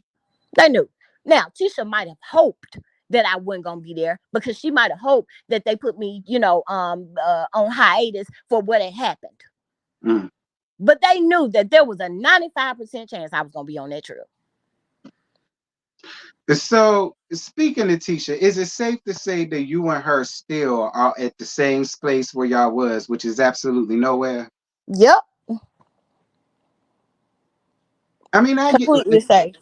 They knew. Now, Tisha might have hoped that I wasn't gonna be there because she might have hoped that they put me, on hiatus for what had happened. Mm. But they knew that there was a 95% chance I was gonna be on that trip. So speaking of Tisha, is it safe to say that you and her still are at the same place where y'all was, which is absolutely nowhere? Yep, I mean, completely safe.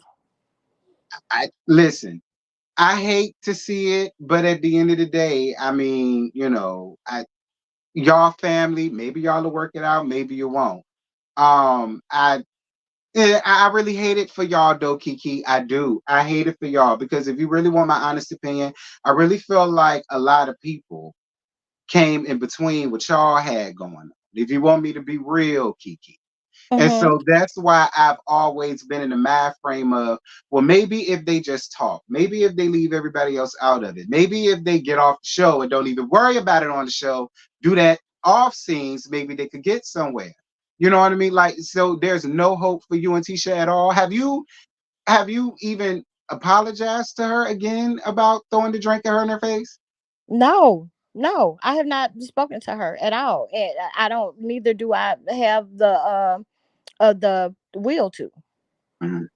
I listen. I hate to see it, but at the end of the day, I mean, y'all family, maybe y'all will work it out, maybe you won't. Um, I I really hate it for y'all though, Keke. I do. I hate it for y'all because if you really want my honest opinion, I really feel like a lot of people came in between what y'all had going on. If you want me to be real, Keke. And Mm-hmm. so that's why I've always been in the mind frame of, well, maybe if they just talk, maybe if they leave everybody else out of it, maybe if they get off the show and don't even worry about it on the show, do that off scenes, maybe they could get somewhere. You know what I mean? Like, so there's no hope for you and Tisha at all. Have you even apologized to her again about throwing the drink at her in her face? No, no, I have not spoken to her at all, and I don't. Neither do I have the will to. Mhm.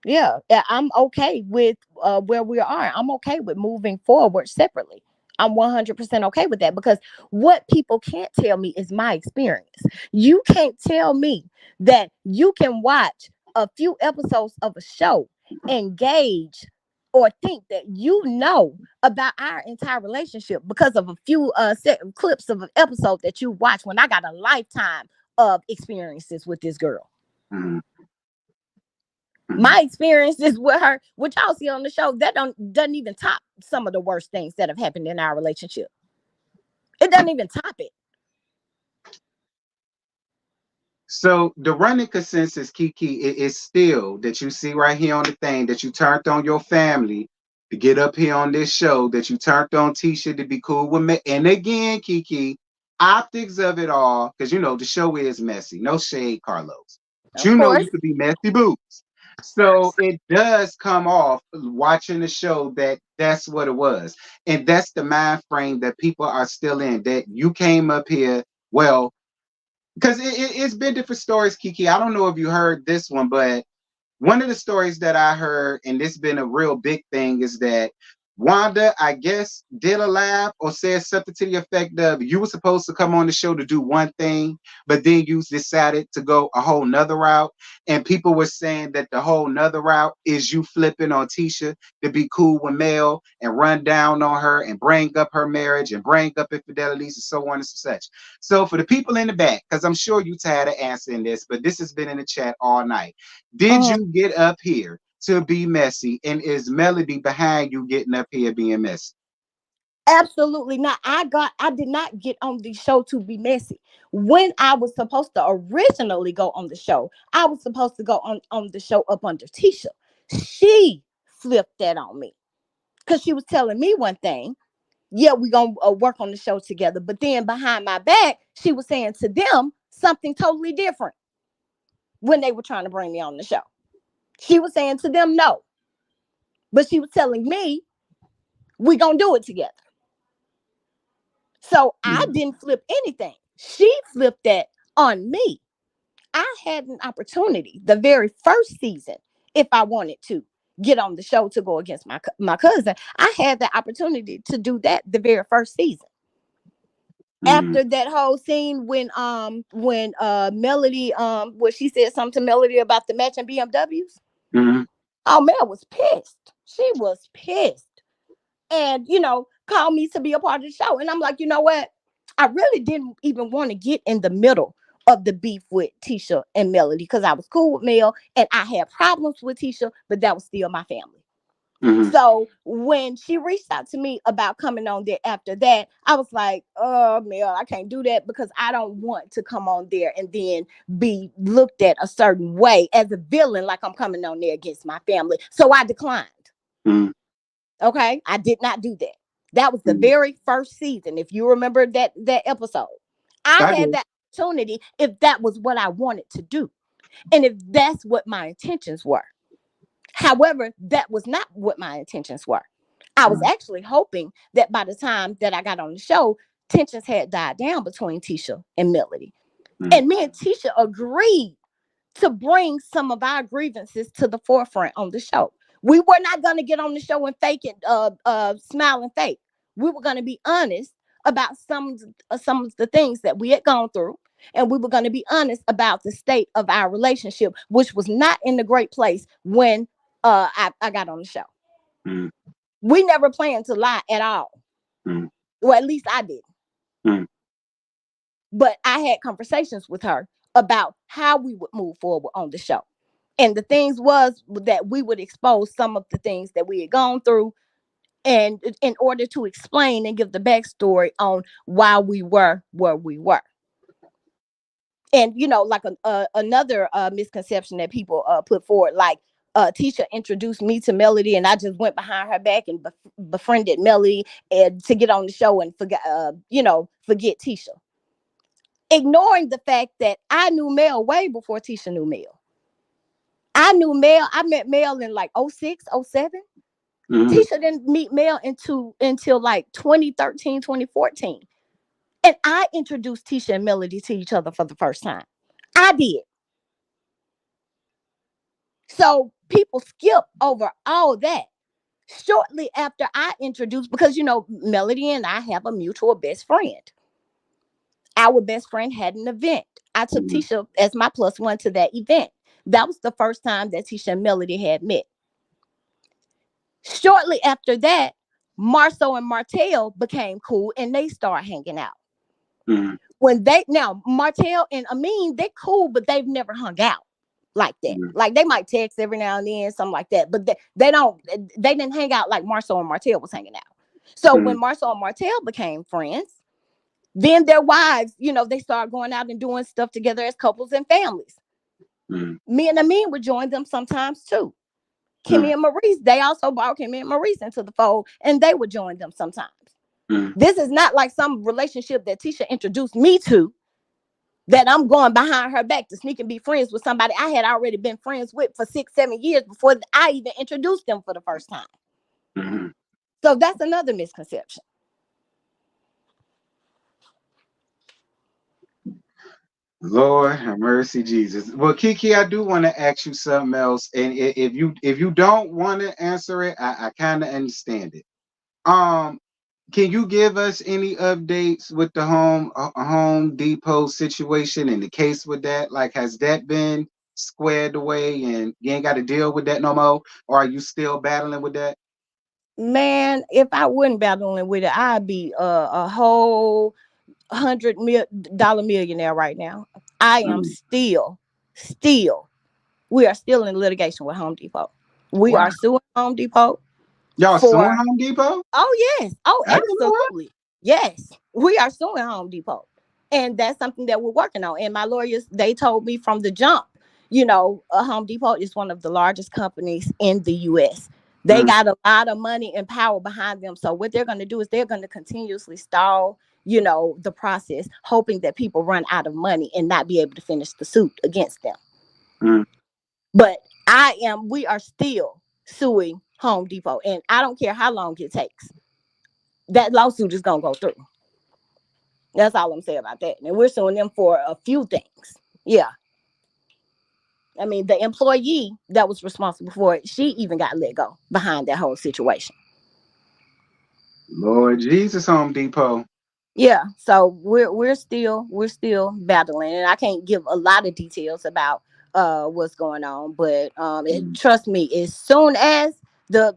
Yeah, I'm okay with where we are. I'm okay with moving forward separately. I'm 100% okay with that, because what people can't tell me is my experience. You can't tell me that you can watch a few episodes of a show, engage, or think that you know about our entire relationship because of a few set clips of an episode that you watch, when I got a lifetime of experiences with this girl. Mm-hmm. My experiences with her, which y'all see on the show, that doesn't even top some of the worst things that have happened in our relationship. It doesn't even top it. So the running consensus, Kiki, is still that you see right here on the thing that you turned on your family to get up here on this show, that you turned on Tisha to be cool with me. And again, Kiki, optics of it all, because you know the show is messy. No shade, Carlos. But Of you know course. you could be messy boots. So it does come off watching the show that that's what it was. And that's the mind frame that people are still in, that you came up here, well, because it's been different stories, Kiki. I don't know if you heard this one, but one of the stories that I heard, and this has been a real big thing, is that Wanda, I guess, did a laugh or said something to the effect of, you were supposed to come on the show to do one thing, but then you decided to go a whole nother route. And people were saying that the whole nother route is you flipping on Tisha to be cool with Mel and run down on her and bring up her marriage and bring up infidelities and so on and such. So for the people in the back, because I'm sure you tired of answering this, but this has been in the chat all night. Did Mhm. you get up here to be messy? And is Melody behind you getting up here being messy? Absolutely not. I did not get on the show to be messy. When I was supposed to originally go on the show, I was supposed to go on the show up under Tisha. She flipped that on me because she was telling me one thing. Yeah, we're gonna work on the show together. But then behind my back, she was saying to them something totally different when they were trying to bring me on the show. She was saying to them no, but she was telling me we're gonna do it together. So I Mm, didn't flip anything. She flipped that on me. I had an opportunity the very first season, if I wanted to get on the show to go against my cousin. I had the opportunity to do that the very first season. mm, After that whole scene when Melody where she said something to Melody about the matching BMWs. mm, Oh, Mel was pissed. She was pissed. And called me to be a part of the show. And I'm like, you know what? I really didn't even want to get in the middle of the beef with Tisha and Melody, because I was cool with Mel and I had problems with Tisha, but that was still my family. mm, So when she reached out to me about coming on there after that, I was like, oh, Mel, I can't do that, because I don't want to come on there and then be looked at a certain way as a villain, like I'm coming on there against my family. So I declined. mm, Okay, I did not do that. That was the mm. very first season. If you remember that episode, I I had do. that opportunity if that was what I wanted to do, and if that's what my intentions were. However, that was not what my intentions were. I was Mm, actually hoping that by the time that I got on the show, tensions had died down between Tisha and Melody, mm, and me and Tisha agreed to bring some of our grievances to the forefront on the show. We were not going to get on the show and fake it, smile and fake. We were going to be honest about some of the things that we had gone through, and we were going to be honest about the state of our relationship, which was not in the great place when I got on the show. mm, We never planned to lie at all. mm, Well, at least I did. mm, But I had conversations with her about how we would move forward on the show. And the things was that we would expose some of the things that we had gone through, and in order to explain and give the backstory on why we were where we were. And like another misconception that people put forward, like Tisha introduced me to Melody and I just went behind her back and befriended Melody and to get on the show and forget Tisha, ignoring the fact that I knew Mel way before Tisha knew Mel. I knew Mel. I met Mel in like '06, '07. mm, Tisha didn't meet Mel until like 2013, 2014. And I introduced Tisha and Melody to each other for the first time. I did. So people skip over all that. Shortly after I introduced, because Melody and I have a mutual best friend. Our best friend had an event. I took Mm, Tisha as my plus one to that event. That was the first time that Tisha and Melody had met. Shortly after that, Marceau and Martell became cool and they start hanging out. mm, When they now Martell and Amin, they cool, but they've never hung out like that. mm, Like they might text every now and then, something like that, but they don't. They didn't hang out like Marceau and Martell was hanging out. So mm, when Marceau and Martell became friends, then their wives, they started going out and doing stuff together as couples and families. mm, Me and Amin would join them sometimes too. mm, Kimmy and Maurice, they also brought Kimmy and Maurice into the fold, and they would join them sometimes. mm. This is not like some relationship that Tisha introduced me to, that I'm going behind her back to sneak and be friends with somebody I had already been friends with for 6, 7 years before I even introduced them for the first time. Mhm. So that's another misconception. Lord have mercy, Jesus. Well, Kiki, I do want to ask you something else, and if you don't want to answer it, I kind of understand it. Um, can you give us any updates with the Home Depot situation and the case with that? Like, has that been squared away, and you ain't got to deal with that no more, or are you still battling with that? Man, if I wasn't battling with it, I'd be a whole $100 million millionaire right now. I am Mm. still, we are still in litigation with Home Depot. We Wow, are suing Home Depot y'all suing for, Home Depot? oh, yes. Oh, I didn't know that. absolutely. Yes. We are suing Home Depot. And that's something that we're working on. And my lawyers, they told me from the jump, Home Depot is one of the largest companies in the US. They Mm, got a lot of money and power behind them. So what they're going to do is they're going to continuously stall, the process, hoping that people run out of money and not be able to finish the suit against them. mm. But we are still suing Home Depot. And I don't care how long it takes. That lawsuit is going to go through. That's all I'm saying about that. And we're suing them for a few things. Yeah. I mean, the employee that was responsible for it, she even got let go behind that whole situation. Lord Jesus, Home Depot. Yeah. So we're still battling, and I can't give a lot of details about what's going on, but Mm, trust me, as soon as the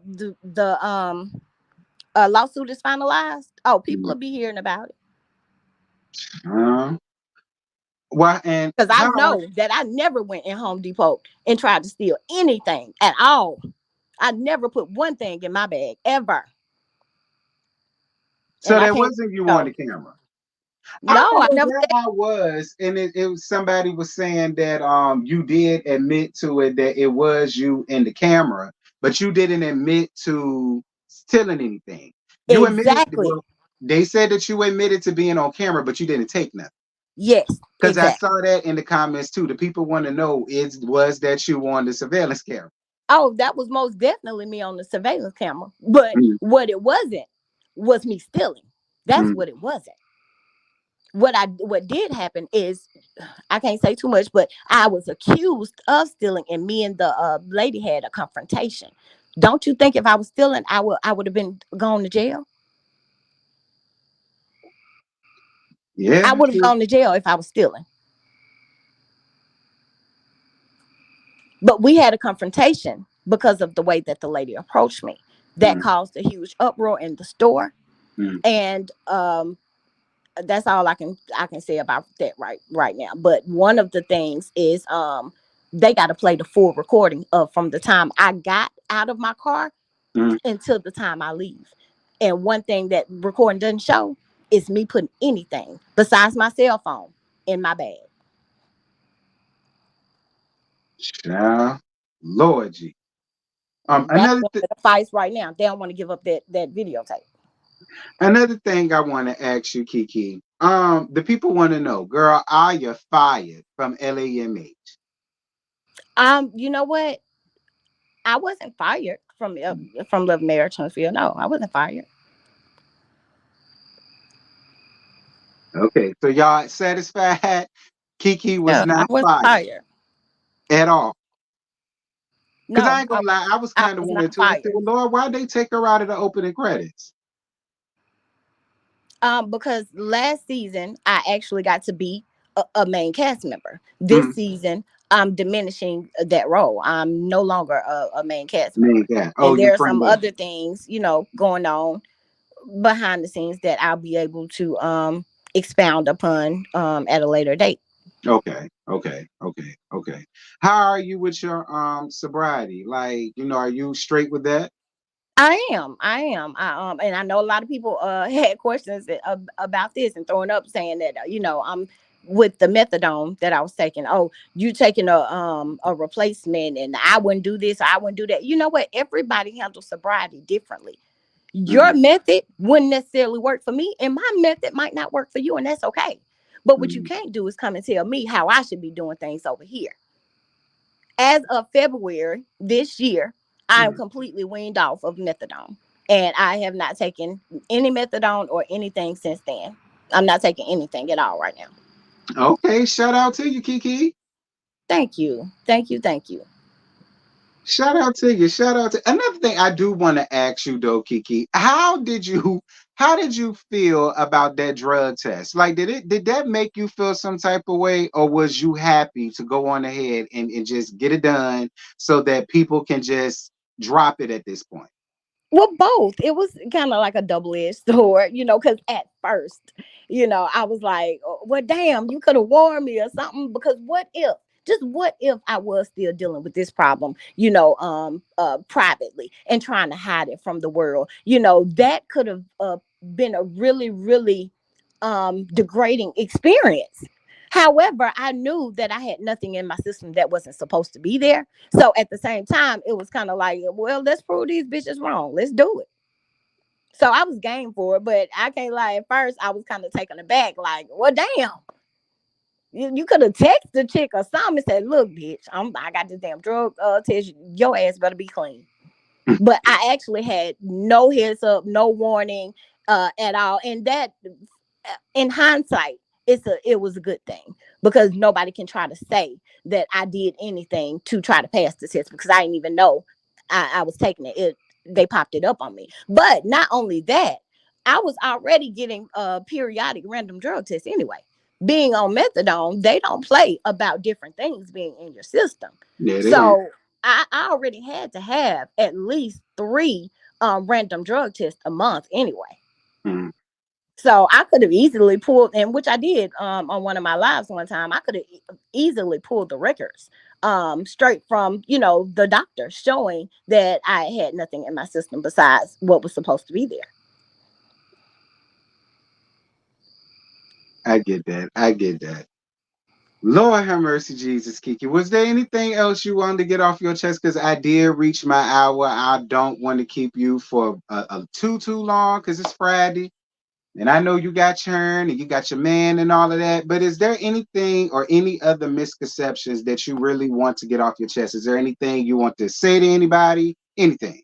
lawsuit is finalized, oh, people mm. will be hearing about it. Uh, why and Because I how? know that I never went in Home Depot and tried to steal anything at all. I never put one thing in my bag ever. So And I that can't, wasn't you you on know, the camera. I no, don't I know never where said I was, and it was somebody was saying that you did admit to it that it was you in the camera, but you didn't admit to stealing anything. You admitted, exactly. well, they said that you admitted to being on camera, but you didn't take nothing. Yes, Because I exactly. saw that in the comments too. The people want to know is was that you on the surveillance camera? Oh, that was most definitely me on the surveillance camera. But Mm, what it wasn't was me stealing. That's mm, what it wasn't. What did happen is, I can't say too much, but I was accused of stealing, and me and the lady had a confrontation. Don't you think if I was stealing, I would have been gone to jail? I yeah. would have gone to jail if I was stealing. But we had a confrontation because of the way that the lady approached me. That Mm, caused a huge uproar in the store, mm, and that's all I can say about that right now. But one of the things is they got to play the full recording of from the time I got out of my car mm. until the time I leave. And one thing that recording doesn't show is me putting anything besides my cell phone in my bag. Child, Lord G. And that's Another one of the fights right now. They don't want to give up that videotape. Another thing I want to ask you, Kiki. The people want to know, girl, are you fired from LAMH? You know what? I wasn't fired from Love Marriage Huntsville. No, I wasn't fired. Okay, so y'all satisfied? Kiki was Yeah, I not wasn't fired fired. at all. Because I No, ain't gonna lie, I was I kind of was wondering not too. I said, fired. well, Lord, why'd they take her out of the opening credits? Because last season I actually got to be a main cast member. This Mm, season I'm diminishing that role. I'm no longer a main cast main member, cast. Oh, and you there are from some the other things, going on behind the scenes that I'll be able to expound upon at a later date. okay, okay, okay, okay. How are you with your sobriety? Like, are you straight with that? I am. And I know a lot of people had questions about this and throwing up saying that I'm with the methadone that I was taking. Oh, you taking a replacement, and I wouldn't do this, I wouldn't do that. You know what? Everybody handles sobriety differently. Your Mm, method wouldn't necessarily work for me, and my method might not work for you, and that's okay. But what you mm, can't do is come and tell me how I should be doing things over here. As of February this year, I am mm. completely weaned off of methadone. And I have not taken any methadone or anything since then. I'm not taking anything at all right now. Okay, shout out to you, Kiki. Thank you. Thank you. Thank you. Shout out to you. Shout out to another thing I do want to ask you though, Kiki. How did you feel about that drug test? Like did that make you feel some type of way, or was you happy to go on ahead and just get it done so that people can just drop it at this point? Well, both. It was kind of like a double-edged sword, because at first, I was like, "Oh, well, damn, you could have warned me or something." Because what if I was still dealing with this problem, privately and trying to hide it from the world? That could have been a really, really degrading experience. However, I knew that I had nothing in my system that wasn't supposed to be there. So at the same time, it was kind of like, well, let's prove these bitches wrong. Let's do it. So I was game for it, but I can't lie. At first, I was kind of taken aback, like, well, damn, you could have texted the chick or something and said, look, bitch, I got this damn drug test. Your ass better be clean. But I actually had no heads up, no warning at all, and that in hindsight, it was a good thing because nobody can try to say that I did anything to try to pass the test because I didn't even know I was taking it. They popped it up on me. But not only that, I was already getting periodic random drug tests anyway. Being on methadone, they don't play about different things being in your system. Yeah, they don't. So I already had to have at least three random drug tests a month anyway. Mm. So I could have easily pulled, and which I did on one of my lives one time. I could have easily pulled the records straight from the doctor showing that I had nothing in my system besides what was supposed to be there. I get that. I get that. Lord have mercy, Jesus, Kiki. Was there anything else you wanted to get off your chest? Because I did reach my hour. I don't want to keep you for too long because it's Friday. And I know you got churn and you got your man and all of that. But is there anything or any other misconceptions that you really want to get off your chest? Is there anything you want to say to anybody? Anything?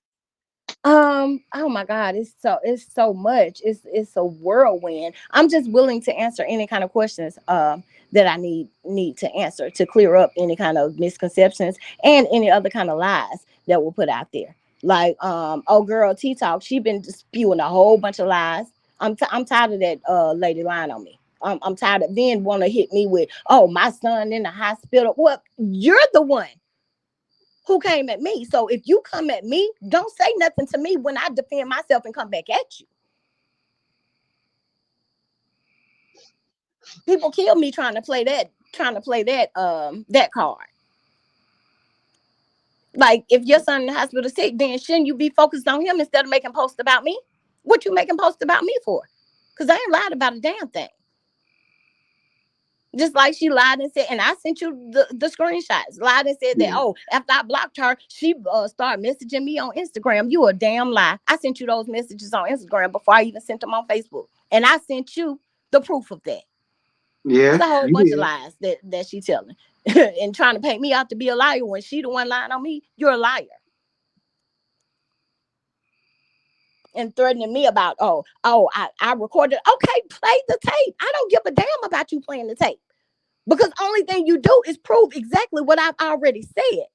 Oh my God, it's so much. It's a whirlwind. I'm just willing to answer any kind of questions that I need to answer to clear up any kind of misconceptions and any other kind of lies that were put out there. Like oh girl T Talk, she been spewing a whole bunch of lies. I'm tired of that lady lying on me. I'm tired of then want to hit me with, oh, my son in the hospital. Well, you're the one who came at me. So if you come at me, don't say nothing to me when I defend myself and come back at you. People kill me trying to play that card. Like if your son in the hospital sick, then shouldn't you be focused on him instead of making posts about me? What you making posts about me for? Because I ain't lied about a damn thing. Just like she lied and said, and I sent you the screenshots. Lied and said that, Yeah. oh, after I blocked her, she started messaging me on Instagram. You a damn lie. I sent you those messages on Instagram before I even sent them on Facebook, and I sent you the proof of that. It's Yeah, a whole you bunch of did. lies that she telling, and trying to paint me out to be a liar when she the one lying on me. You're a liar. And threatening me about, I recorded. Okay, play the tape. I don't give a damn about you playing the tape. Because only thing you do is prove exactly what I've already said.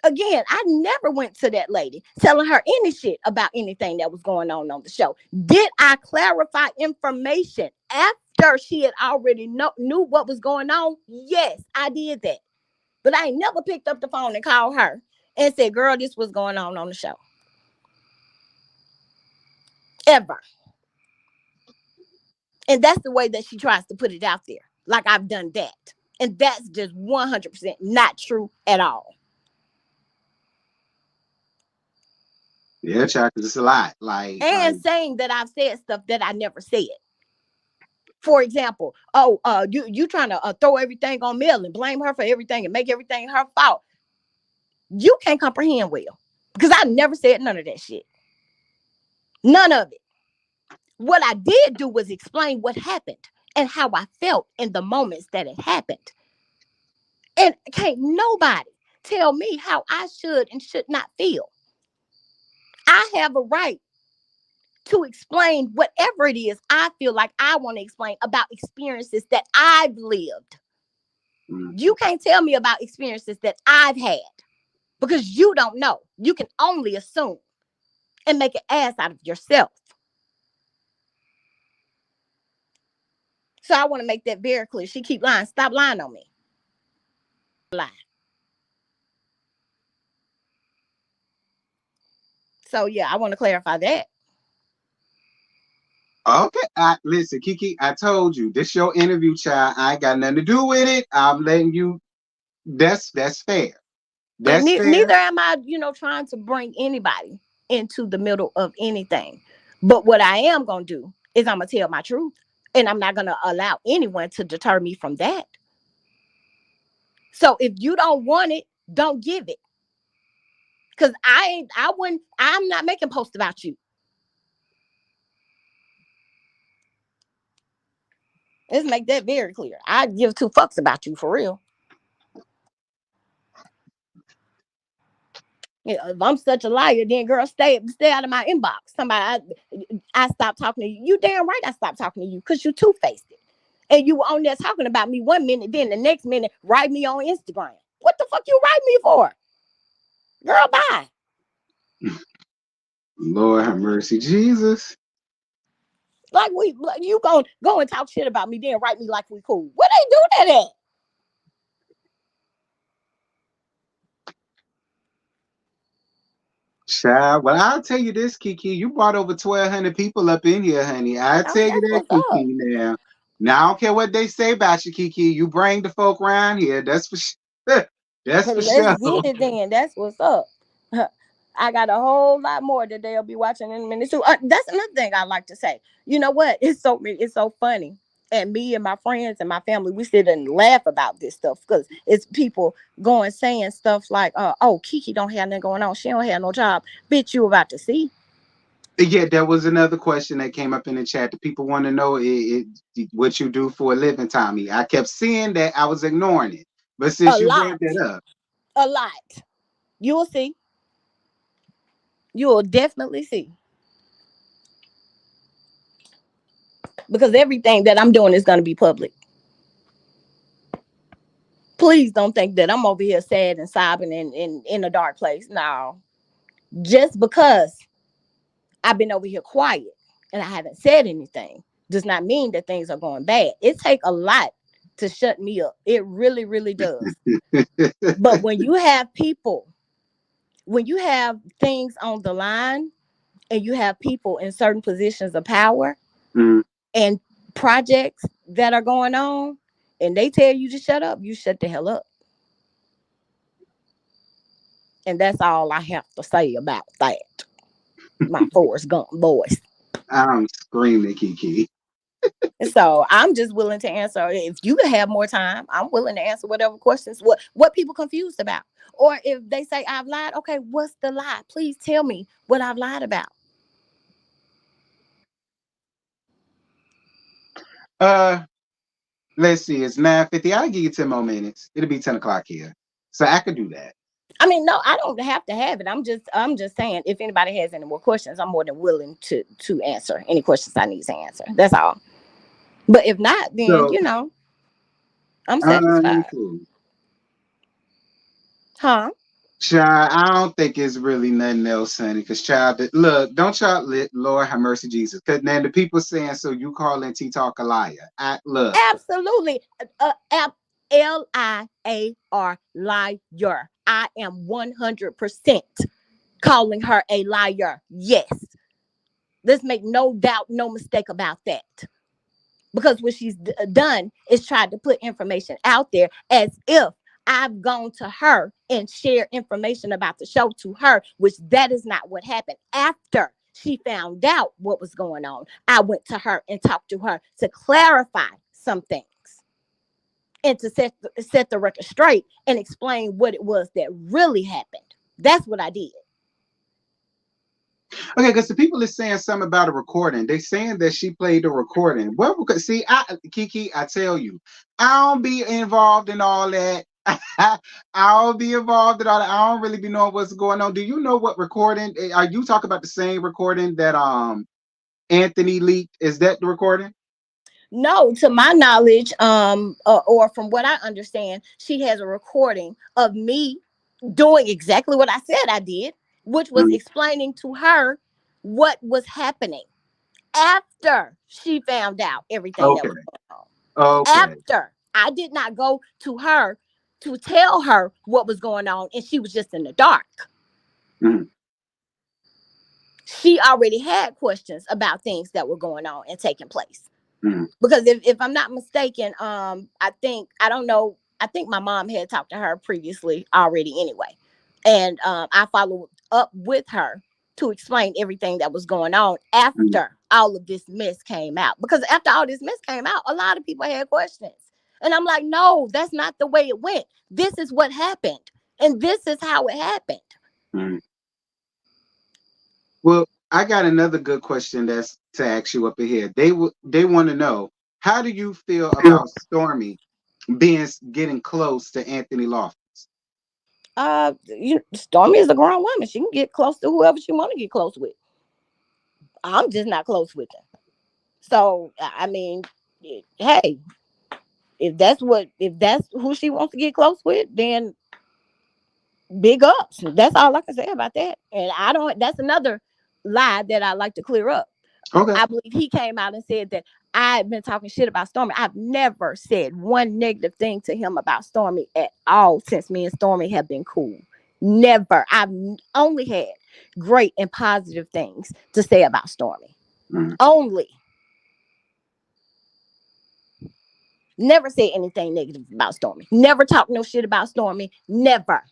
Again, I never went to that lady telling her any shit about anything that was going on the show. Did I clarify information after she had already knew what was going on? Yes, I did that. But I ain't never picked up the phone and called her and said, girl, this was going on the show. Ever. And that's the way that she tries to put it out there. Like I've done that. And that's just 100% not true at all. Yeah, child, 'cause it's a lot. And saying that I've said stuff that I never said. For example, you trying to throw everything on Mel and blame her for everything and make everything her fault. You can't comprehend well. Because I never said none of that shit. None of it. What I did do was explain what happened and how I felt in the moments that it happened. And can't nobody tell me how I should and should not feel. I have a right to explain whatever it is I feel like I want to explain about experiences that I've lived. You can't tell me about experiences that I've had because you don't know. You can only assume and make an ass out of yourself. So I want to make that very clear. She keep lying. Stop lying on me. Lie. So yeah, I want to clarify that. Okay, listen, Kiki, I told you this your interview, child. I ain't got nothing to do with it. I'm letting you. That's fair. And That's fair. neither am I, trying to bring anybody into the middle of anything. But what I am gonna do is I'm gonna tell my truth, and I'm not gonna allow anyone to deter me from that. So if you don't want it, don't give it. Cause I'm not making posts about you. Let's make that very clear. I give two fucks about you for real. Yeah, if I'm such a liar, then girl, stay out of my inbox. I stopped talking to you. You damn right I stopped talking to you because you two-faced it. And you were on there talking about me 1 minute, then the next minute write me on Instagram. What the fuck you write me for? Girl, bye. Lord have mercy, Jesus. Like you go and talk shit about me, then write me like we cool. Where they do that at? Child, well, I'll tell you this, Kiki. You brought over 1,200 people up in here, honey. I'll Oh, tell you that's that, what's up. Kiki. Now I don't care what they say about you, Kiki. You bring the folk around here. That's for sure. That's for Let's sure. get it then. That's what's up. I got a whole lot more that they'll be watching in a minute too. That's another thing I like to say. You know what? It's so funny. And me and my friends and my family, we sit and laugh about this stuff because it's people going saying stuff like, "Oh, Kiki don't have nothing going on. She don't have no job." Bitch, you about to see Yeah, there was another question that came up in the chat. The people want to know what you do for a living, Tommy. I kept seeing that. I was ignoring it. But a since you brought lot, that up, a lot. You will see. You will definitely see because everything that I'm doing is going to be public. Please don't think that I'm over here sad and sobbing in a dark place. No, just because I've been over here quiet and I haven't said anything does not mean that things are going bad. It takes a lot to shut me up. It really, really does. But when you have things on the line and you have people in certain positions of power mm, and projects that are going on and they tell you to shut up, you shut the hell up. And that's all I have to say about that. My Forrest Gump boys. I'm screaming, Kiki. So I'm just willing to answer. If you could have more time, I'm willing to answer whatever questions what people confused about. Or if they say I've lied, okay, what's the lie? Please tell me what I've lied about. Uh, let's see. It's 9:50. I'll give you 10 more minutes. It'll be 10 o'clock here, so I could do that. I mean, no, I don't have to have it. I'm just saying if anybody has any more questions, I'm more than willing to answer any questions I need to answer. That's all. But if not, then So, I'm satisfied. cool. Huh? Child, I don't think it's really nothing else, honey. Cause child, look, don't y'all let Lord have mercy, Jesus. Cause then the people saying, so you calling T Talk a liar? I look, Absolutely. Liar. Liar. I am 100% calling her a liar. Yes. Let's make no doubt, no mistake about that. Because what she's done is tried to put information out there as if I've gone to her and shared information about the show to her, which that is not what happened. After she found out what was going on, I went to her and talked to her to clarify some things and to set the record straight and explain what it was that really happened. That's what I did. okay, because the people is saying something about a recording. They saying that she played the recording. Well, because see, Kiki, I tell you, I don't be involved in all that. I don't be involved in all that. I don't really be knowing what's going on. Do you know what recording? Are you talking about the same recording that Anthony leaked? Is that the recording? No, to my knowledge, or from what I understand, she has a recording of me doing exactly what I said I did, which was Mm, explaining to her what was happening after she found out everything that okay. was going on. Okay. After I did not go to her to tell her what was going on, and she was just in the dark. Mm, She already had questions about things that were going on and taking place. mm, Because if I'm not mistaken, I think I don't know. I think my mom had talked to her previously already anyway, and I followed up with her to explain everything that was going on mm, after all of this mess came out. Because after all this mess came out, a lot of people had questions, and I'm like, no, that's not the way it went. This is what happened, and this is how it happened. mm. Well, I got another good question that's to ask you up in here. They want to know, how do you feel about Stormy getting close to Anthony Loftus? Stormy is a grown woman. She can get close to whoever she want to get close with. I'm just not close with her. So I mean, hey, if that's who she wants to get close with, then big ups. That's all I can say about that. And I don't. That's another lie that I like to clear up. Okay. I believe he came out and said that I've been talking shit about Stormy. I've never said one negative thing to him about Stormy at all since me and Stormy have been cool. Never. I've only had great and positive things to say about Stormy. Mm. Only. Never said anything negative about Stormy. Never talked no shit about Stormy. Never.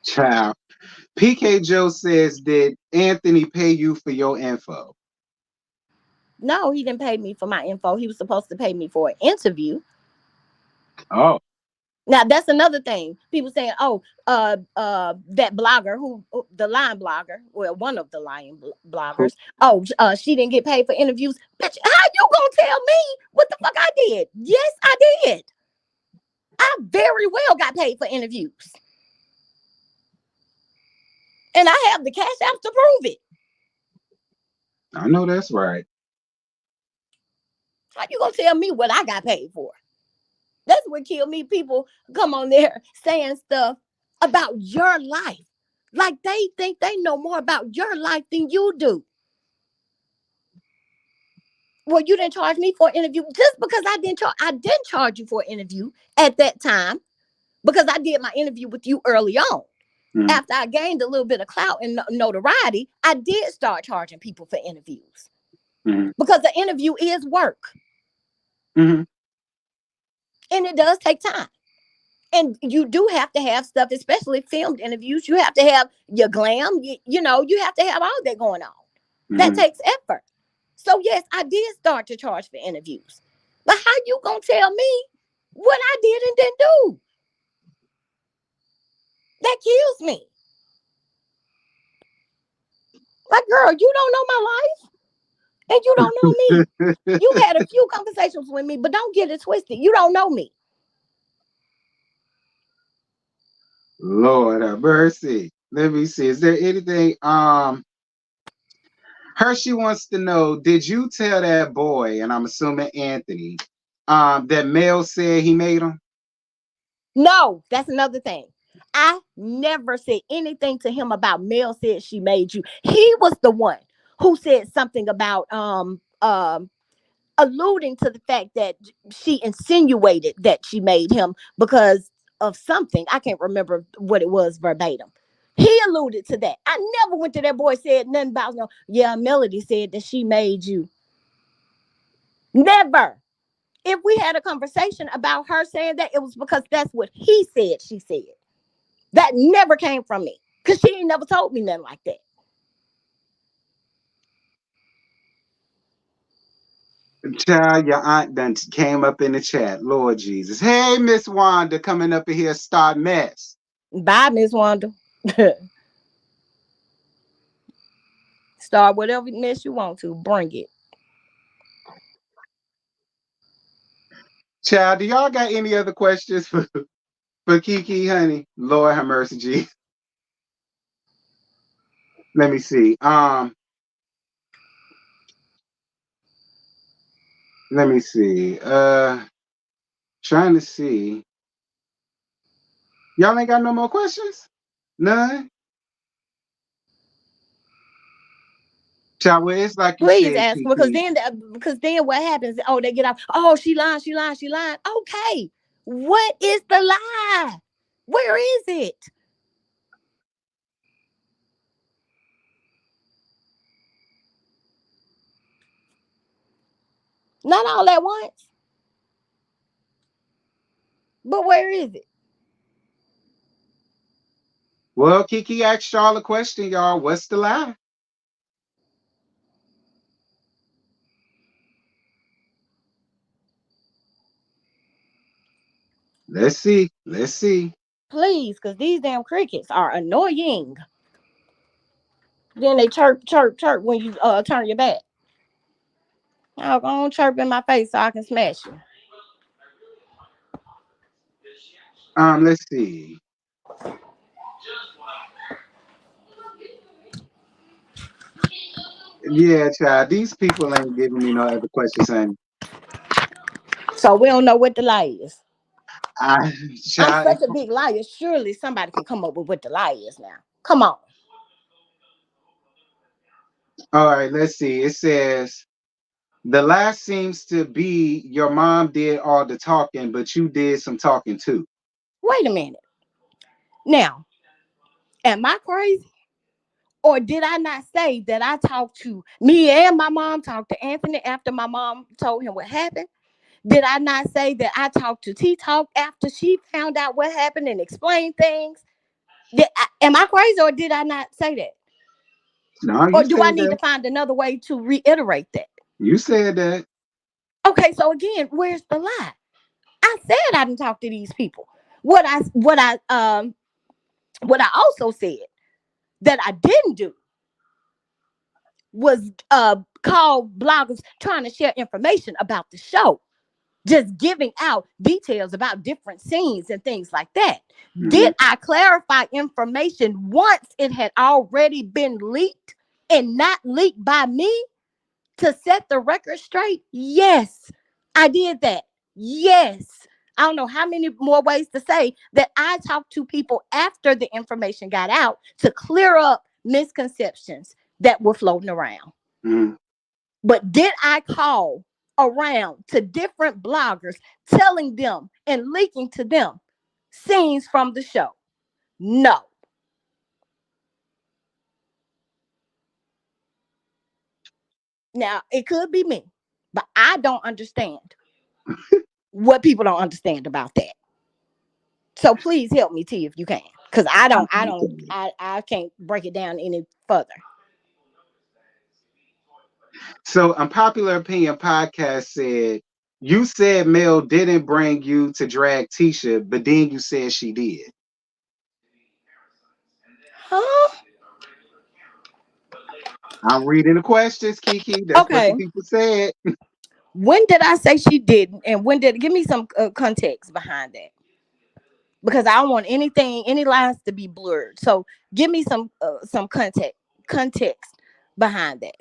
Child. PK Joe says, did Anthony pay you for your info? No, he didn't pay me for my info. He was supposed to pay me for an interview. Oh. Now that's another thing. People saying, "Oh, that blogger the Lion blogger, well, one of the Lion bloggers. Oh, she didn't get paid for interviews. Bitch, how you gonna tell me what the fuck I did? Yes, I did. I very well got paid for interviews, and I have the cash apps to prove it. I know that's right. How you gonna tell me what I got paid for? That's what killed me. People come on there saying stuff about your life, like they think they know more about your life than you do. Well, you didn't charge me for an interview just because I didn't charge you for an interview at that time because I did my interview with you early on. Mm, After I gained a little bit of clout and notoriety, I did start charging people for interviews mm, because the interview is work mm, and it does take time. And you do have to have stuff, especially filmed interviews. You have to have your glam, you have to have all that going on. That mm. takes effort. So yes, I did start to charge for interviews. But how you gonna tell me what I did and didn't do? That kills me. Like, girl, you don't know my life and you don't know me. You had a few conversations with me, but don't get it twisted. You don't know me. Lord have mercy. Let me see. Is there anything? Hershey wants to know, did you tell that boy, and I'm assuming Anthony, that Mel said he made him? No, that's another thing. I never said anything to him about Mel said she made you. He was the one who said something about alluding to the fact that she insinuated that she made him because of something. I can't remember what it was verbatim. He alluded to that. I never went to that boy said nothing about no. Yeah, Melody said that she made you. Never. If we had a conversation about her saying that, it was because that's what he said. She said that never came from me because she ain't never told me nothing like that. Child, your aunt done came up in the chat. Lord Jesus. Hey, Miss Wanda coming up in here, start mess. Bye, Miss Wanda. Start whatever mess you want to. Bring it. Child, do y'all got any other questions for Kiki, honey? Lord have mercy, G. Let me see. Let me see. Trying to see. Y'all ain't got no more questions? None? Child, well, it's like you Please said, ask Kiki. because then what happens? Oh, they get off. Oh, she lying, she lying, she lying. Okay, what is the lie? Where is it? Not all at once, but where is it? Well, Kiki asked y'all a question, y'all. What's the lie? Let's see. Let's see. Please, because these damn crickets are annoying. Then they chirp, chirp, chirp when you turn your back. I'll go on chirp in my face so I can smash you. Let's see. Yeah, child. These people ain't giving me no other questions, honey. So we don't know what the lie is. I, I'm child. such a big liar. Surely somebody can come up with what the lie is now. Come on. All right. Let's see. It says the last seems to be your mom did all the talking, but you did some talking too. Wait a minute. Now, am I crazy? Or did I not say that I talked to me and my mom talked to Anthony after my mom told him what happened? Did I not say that I talked to T Talk after she found out what happened and explained things? Am I crazy or did I not say that? No, you Or do I said need that. to find another way to reiterate that? You said that. Okay, so again, where's the lie? I said I didn't talk to these people. What I also said that I didn't do was call bloggers trying to share information about the show, just giving out details about different scenes and things like that. Hmm. Did I clarify information once it had already been leaked and not leaked by me to set the record straight? Yes, I did that. Yes. I don't know how many more ways to say that I talked to people after the information got out to clear up misconceptions that were floating around. Hmm. But did I call around to different bloggers telling them and leaking to them scenes from the show? No. Now, it could be me, but I don't understand what people don't understand about that. So please help me, T, if you can. Because I can't break it down any further. So, Unpopular Opinion Podcast said, you said Mel didn't bring you to drag Tisha, but then you said she did. Huh? I'm reading the questions, Kiki. That's what the Okay. people said. When did I say she didn't? And when did give me some context behind that? Because I don't want any lines to be blurred. So give me some context behind that.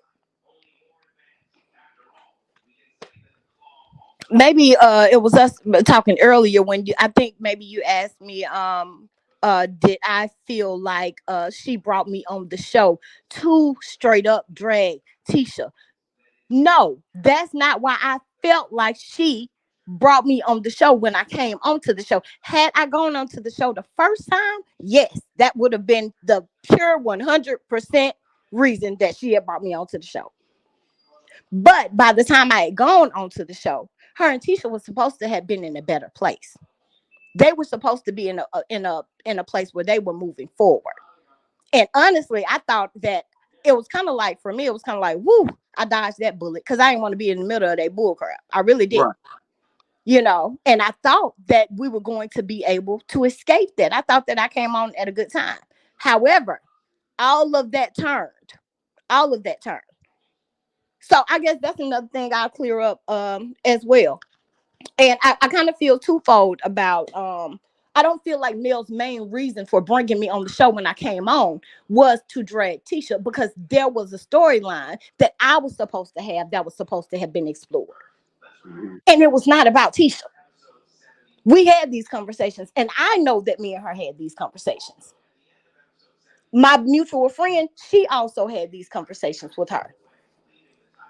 Maybe it was us talking earlier when I think maybe you asked me did I feel like she brought me on the show to straight up drag Tisha. No, that's not why I felt like she brought me on the show when I came onto the show. Had I gone onto the show the first time, yes, that would have been the pure 100% reason that she had brought me onto the show. But by the time I had gone onto the show, her and Tisha was supposed to have been in a better place. They were supposed to be in a place where they were moving forward. And honestly, I thought that it was kind of like, for me, it was kind of like, woo, I dodged that bullet because I didn't want to be in the middle of that bull crap. I really didn't, Right. and I thought that we were going to be able to escape that. I thought that I came on at a good time. However, all of that turned. All of that turned. So I guess that's another thing I'll clear up as well. And I kind of feel twofold about I don't feel like Mel's main reason for bringing me on the show when I came on was to drag Tisha, because there was a storyline that I was supposed to have that was supposed to have been explored. Mhm. And it was not about Tisha. We had these conversations, and I know that me and her had these conversations. My mutual friend, she also had these conversations with her.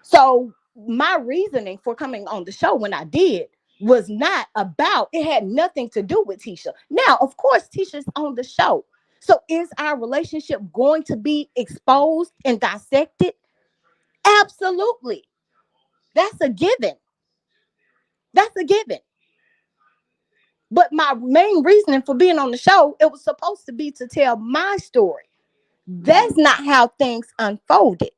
So my reasoning for coming on the show when I did was not about, it had nothing to do with Tisha. Now, of course, Tisha's on the show. So is our relationship going to be exposed and dissected? Absolutely. That's a given. That's a given. But my main reasoning for being on the show, it was supposed to be to tell my story. Mhm. That's not how things unfolded.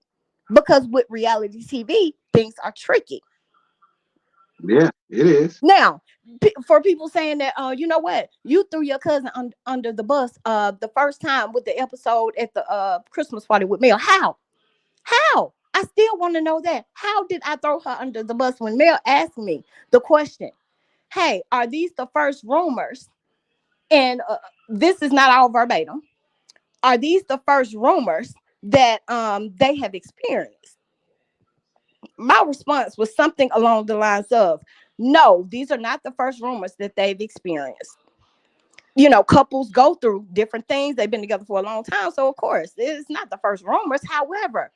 Because with reality TV, things are tricky. Yeah, it is. Now, for people saying that, you know what, you threw your cousin under the bus the first time with the episode at the Christmas party with Mel. How? I still want to know that. How did I throw her under the bus when Mel asked me the question? Hey, are these the first rumors? And this is not all verbatim. Are these the first rumors that they have experienced? My response was something along the lines of, no, these are not the first rumors that they've experienced. Couples go through different things. They've been together for a long time. So, of course, it's not the first rumors. However,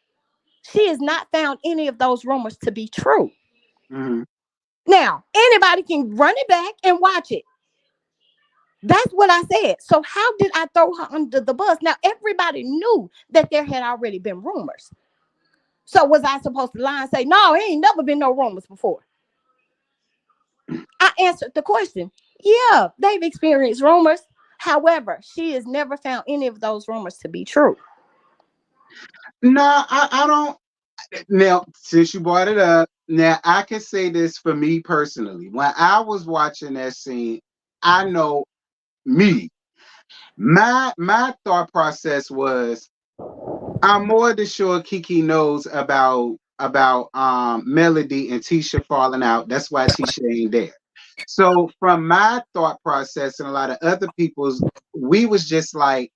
she has not found any of those rumors to be true. Mhm. Now, anybody can run it back and watch it. That's what I said. So, how did I throw her under the bus? Now, everybody knew that there had already been rumors. So, was I supposed to lie and say, no, it ain't never been no rumors before? I answered the question. Yeah, they've experienced rumors. However, she has never found any of those rumors to be true. No, I don't. Now, since you brought it up, now I can say this for me personally. When I was watching that scene, I know me. My thought process was, I'm more than sure Kiki knows about Melody and Tisha falling out. That's why Tisha ain't there. So from my thought process and a lot of other people's, we was just like,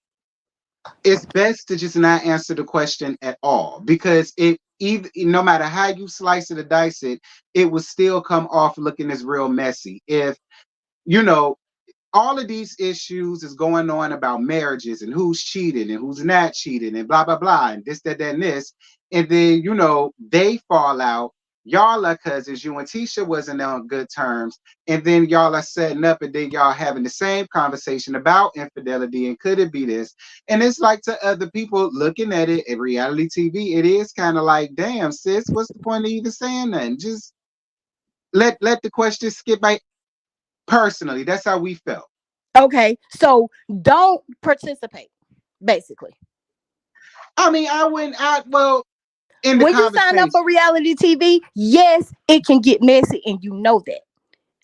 it's best to just not answer the question at all, because it either, no matter how you slice it or dice it, it would still come off looking as real messy. If you know all of these issues is going on about marriages and who's cheating and who's not cheating and blah blah blah and this that and this, and then they fall out. Y'all are cousins. You and Tisha wasn't on good terms, and then y'all are setting up, and then y'all having the same conversation about infidelity and could it be this? And it's like, to other people looking at it in reality TV, it is kind of like, damn sis, what's the point of even saying nothing? Just let the question skip by. Personally, that's how we felt. Okay, so don't participate, basically. I mean, I wouldn't. Well, in the When you sign up conversation. for reality TV, yes, it can get messy, and you know that.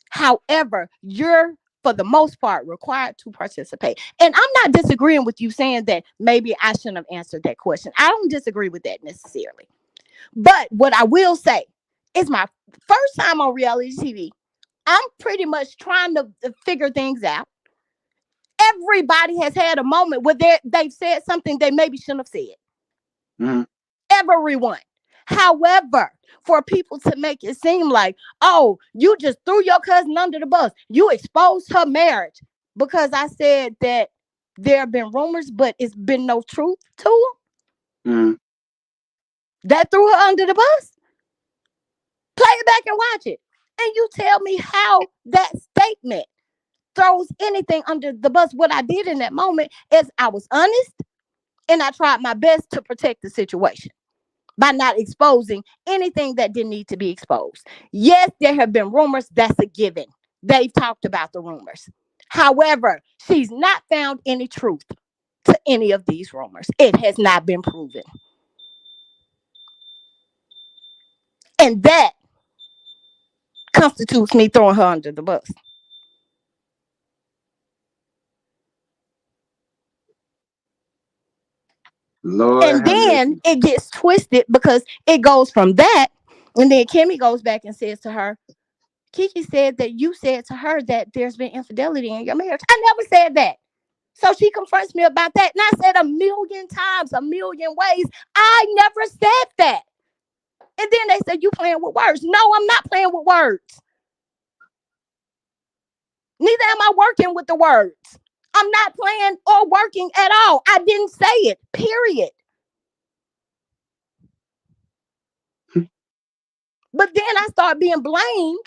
However, you're, for the most part, required to participate. And I'm not disagreeing with you saying that maybe I shouldn't have answered that question. I don't disagree with that necessarily. But what I will say is, my first time on reality TV, I'm pretty much trying to figure things out. Everybody has had a moment where they've said something they maybe shouldn't have said. Mhm. Everyone. However, for people to make it seem like, oh, you just threw your cousin under the bus, you exposed her marriage, because I said that there have been rumors, but it's been no truth to them, Mm. that threw her under the bus. Play it back and watch it. And you tell me how that statement throws anything under the bus. What I did in that moment is I was honest and I tried my best to protect the situation by not exposing anything that didn't need to be exposed. Yes, there have been rumors. That's a given. They've talked about the rumors. However, she's not found any truth to any of these rumors. It has not been proven. And that constitutes me throwing her under the bus. Lord And have then mercy. it gets twisted because it goes from that. And then Kimmy goes back and says to her, Keke said that you said to her that there's been infidelity in your marriage. I never said that. So she confronts me about that. And I said a million times, a million ways, I never said that. And then they said, you playing with words. No, I'm not playing with words. Neither am I working with the words. I'm not playing or working at all. I didn't say it, period. But then I start being blamed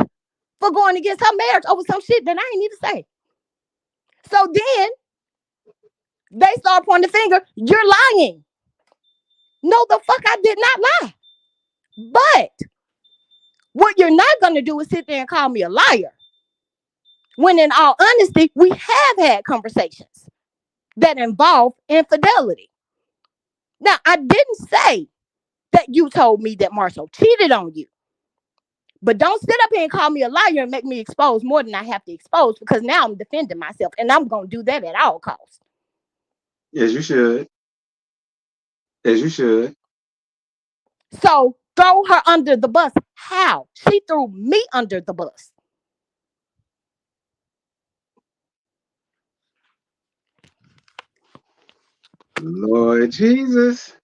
for going against her marriage over some shit that I ain't even say. So then they start pointing the finger. You're lying. No, the fuck, I did not lie. But what you're not going to do is sit there and call me a liar. When in all honesty, we have had conversations that involve infidelity. Now, I didn't say that you told me that Marshall cheated on you. But don't sit up here and call me a liar and make me expose more than I have to expose, because now I'm defending myself and I'm going to do that at all costs. As you should. As you should. So throw her under the bus. How? She threw me under the bus. Lord Jesus.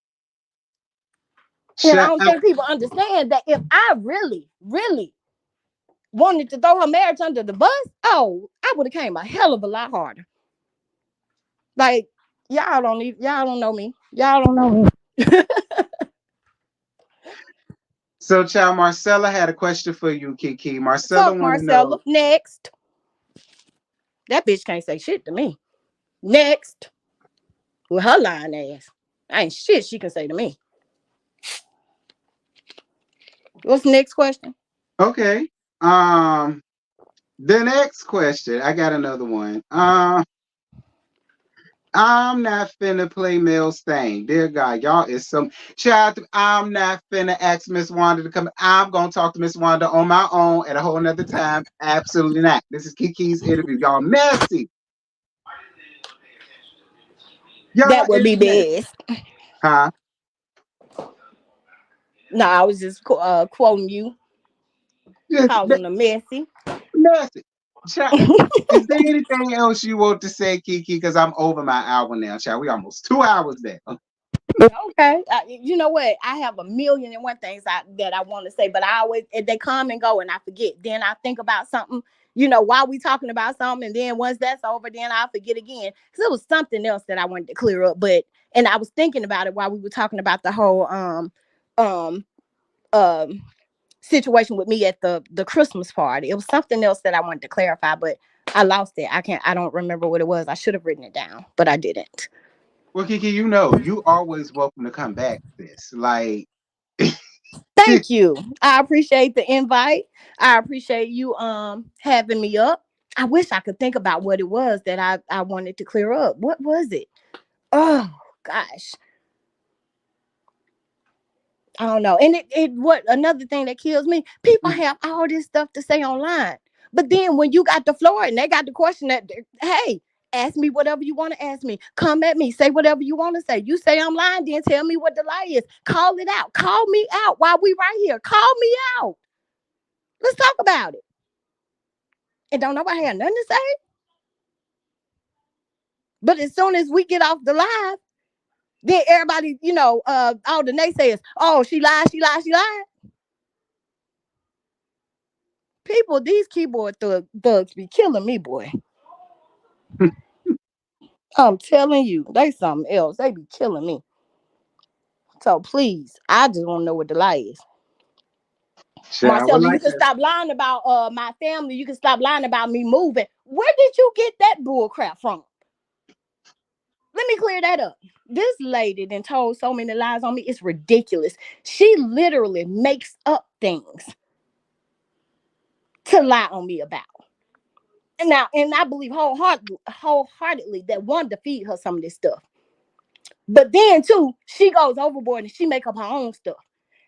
And I Shut don't up. think people understand that if I really, really wanted to throw her marriage under the bus, oh, I would have came a hell of a lot harder. Like, y'all don't know me. Y'all don't know me. So, child, Marcella had a question for you, Keke. Marcella Fuck want to Marcella. know. Next. That bitch can't say shit to me. Next. With her lying ass. Ain't shit she can say to me. What's the next question? Okay. The next question. I got another one. I'm not finna play Mel's thing. Dear God, y'all is some child. I'm not finna ask Miss Wanda to come. I'm gonna talk to Miss Wanda on my own at a whole nother time. Absolutely not. This is Kiki's interview. Y'all messy. Y'all That would is be messy. best. Huh? No, I was just quoting you, Just calling them messy. messy. Child, is there anything else you want to say, Kiki? Because I'm over my hour now, child. We almost 2 hours there. Okay. You know what? I have a million and one things that I want to say, but I always, they come and go and I forget. Then I think about something, while we talking about something. And then once that's over, then I'll forget again. Because it was something else that I wanted to clear up. And I was thinking about it while we were talking about the whole um, um, situation with me at the Christmas party. It was something else that I wanted to clarify, but I lost it. I don't remember what it was. I should have written it down, but I didn't. Well, Kiki, you always welcome to come back to this. Like, Thank you. I appreciate the invite. I appreciate you having me up. I wish I could think about what it was that I wanted to clear up. What was it? Oh gosh. I don't know. And it what another thing that kills me, people have all this stuff to say online. But then when you got the floor and they got the question that, hey, ask me whatever you want to ask me. Come at me. Say whatever you want to say. You say I'm lying, then tell me what the lie is. Call it out. Call me out while we right here. Call me out. Let's talk about it. And don't nobody have nothing to say. But as soon as we get off the live, Then everybody, all the naysayers, oh, she lied, she lied, she lied. People, these keyboard thugs be killing me, boy. I'm telling you, they something else. They be killing me. So please, I just want to know what the lie is. Shit, I would Marcella, you like can that. stop lying about my family. You can stop lying about me moving. Where did you get that bull crap from? Let me clear that up. This lady then told so many lies on me. It's ridiculous. She literally makes up things to lie on me about. And I believe wholeheartedly that one to feed her some of this stuff. But then too, she goes overboard and she make up her own stuff.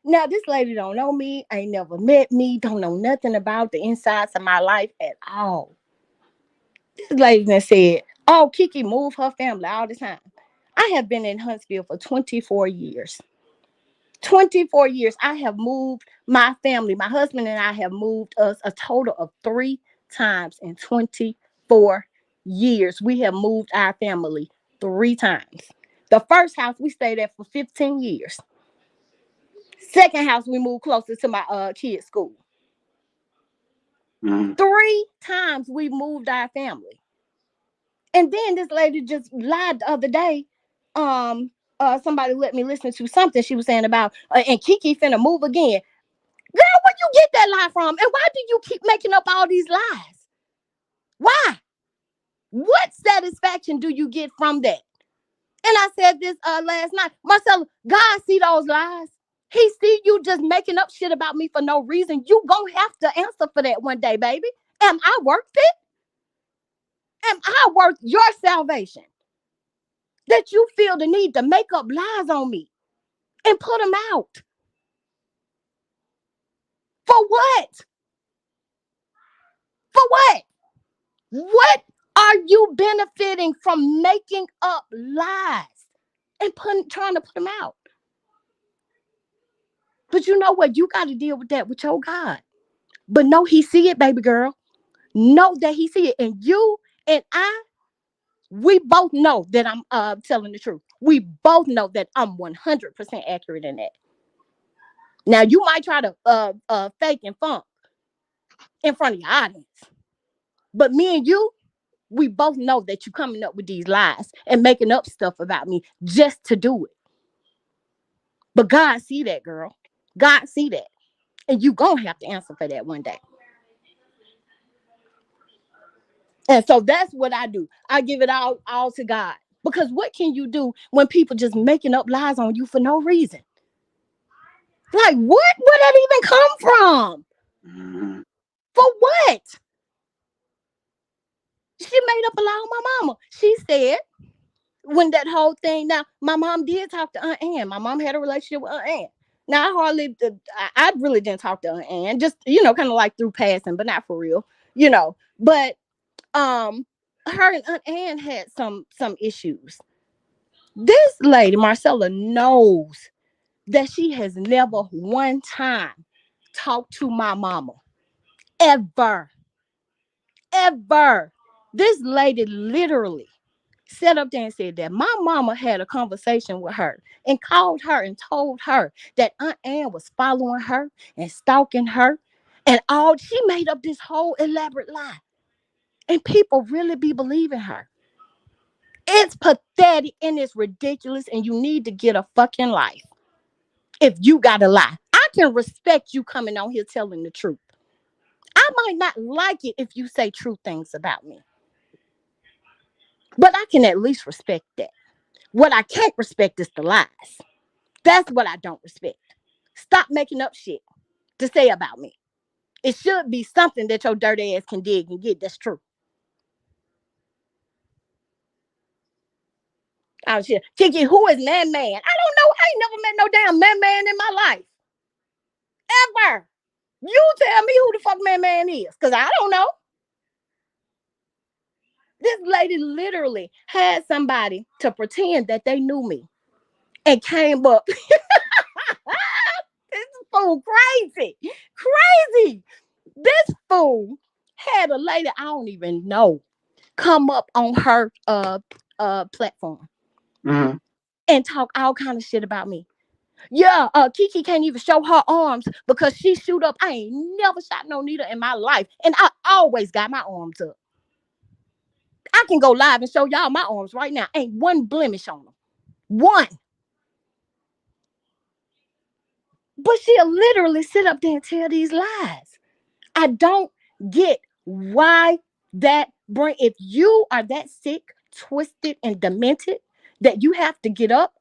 Now this lady don't know me, ain't never met me, don't know nothing about the insides of my life at all. This lady then said, "Oh, Kiki moved her family all the time." I have been in Huntsville for 24 years. 24 years. I have moved my family. My husband and I have moved us a total of 3 times in 24 years. We have moved our family 3 times. The first house we stayed at for 15 years. Second house we moved closer to my kids' school. Mm-hmm. 3 times we moved our family. And then this lady just lied the other day. Somebody let me listen to something she was saying about and Kiki finna move again. Girl, where you get that lie from? And why do you keep making up all these lies? Why? What satisfaction do you get from that? And I said this last night. Marcella, God see those lies. He see you just making up shit about me for no reason. You gonna have to answer for that one day, baby. Am I worth it? Am I worth your salvation? That you feel the need to make up lies on me and put them out. For what? For what? What are you benefiting from making up lies and trying to put them out? But you know what? You got to deal with that with your God. But no, he see it, baby girl. Know that he see it. And you and I, we both know that I'm telling the truth. We both know that I'm 100% accurate in that. Now, you might try to fake and funk in front of your audience. But me and you, we both know that you're coming up with these lies and making up stuff about me just to do it. But God see that, girl. God see that. And you gonna have to answer for that one day. And so that's what I do. I give it all to God. Because what can you do when people just making up lies on you for no reason? Like what? Where that even come from? Mm-hmm. For what? She made up a lie on my mama. She said when that whole thing. Now, my mom did talk to Aunt Ann. My mom had a relationship with Aunt Ann. Now, I really didn't talk to Aunt Ann, just kind of like through passing, but not for real, But her and Aunt Ann had some issues. This lady, Marcella, knows that she has never one time talked to my mama ever, ever. This lady literally sat up there and said that my mama had a conversation with her and called her and told her that Aunt Ann was following her and stalking her. And all she made up this whole elaborate lie. And people really be believing her. It's pathetic and it's ridiculous, and you need to get a fucking life if you gotta lie. I can respect you coming on here telling the truth. I might not like it if you say true things about me, but I can at least respect that. What I can't respect is the lies. That's what I don't respect. Stop making up shit to say about me. It should be something that your dirty ass can dig and get that's true. Oh shit. Kiki, who is man man? I don't know. I ain't never met no damn man man in my life. Ever. You tell me who the fuck man man is. Cause I don't know. This lady literally had somebody to pretend that they knew me and came up. This fool crazy. Crazy. This fool had a lady I don't even know come up on her platform Mm-hmm. and talk all kind of shit about me. Yeah, Keke can't even show her arms because she shoot up. I ain't never shot no needle in my life, and I always got my arms up. I can go live and show y'all my arms right now. Ain't one blemish on them. One. But she'll literally sit up there and tell these lies. I don't get why that brain, if you are that sick, twisted, and demented, that you have to get up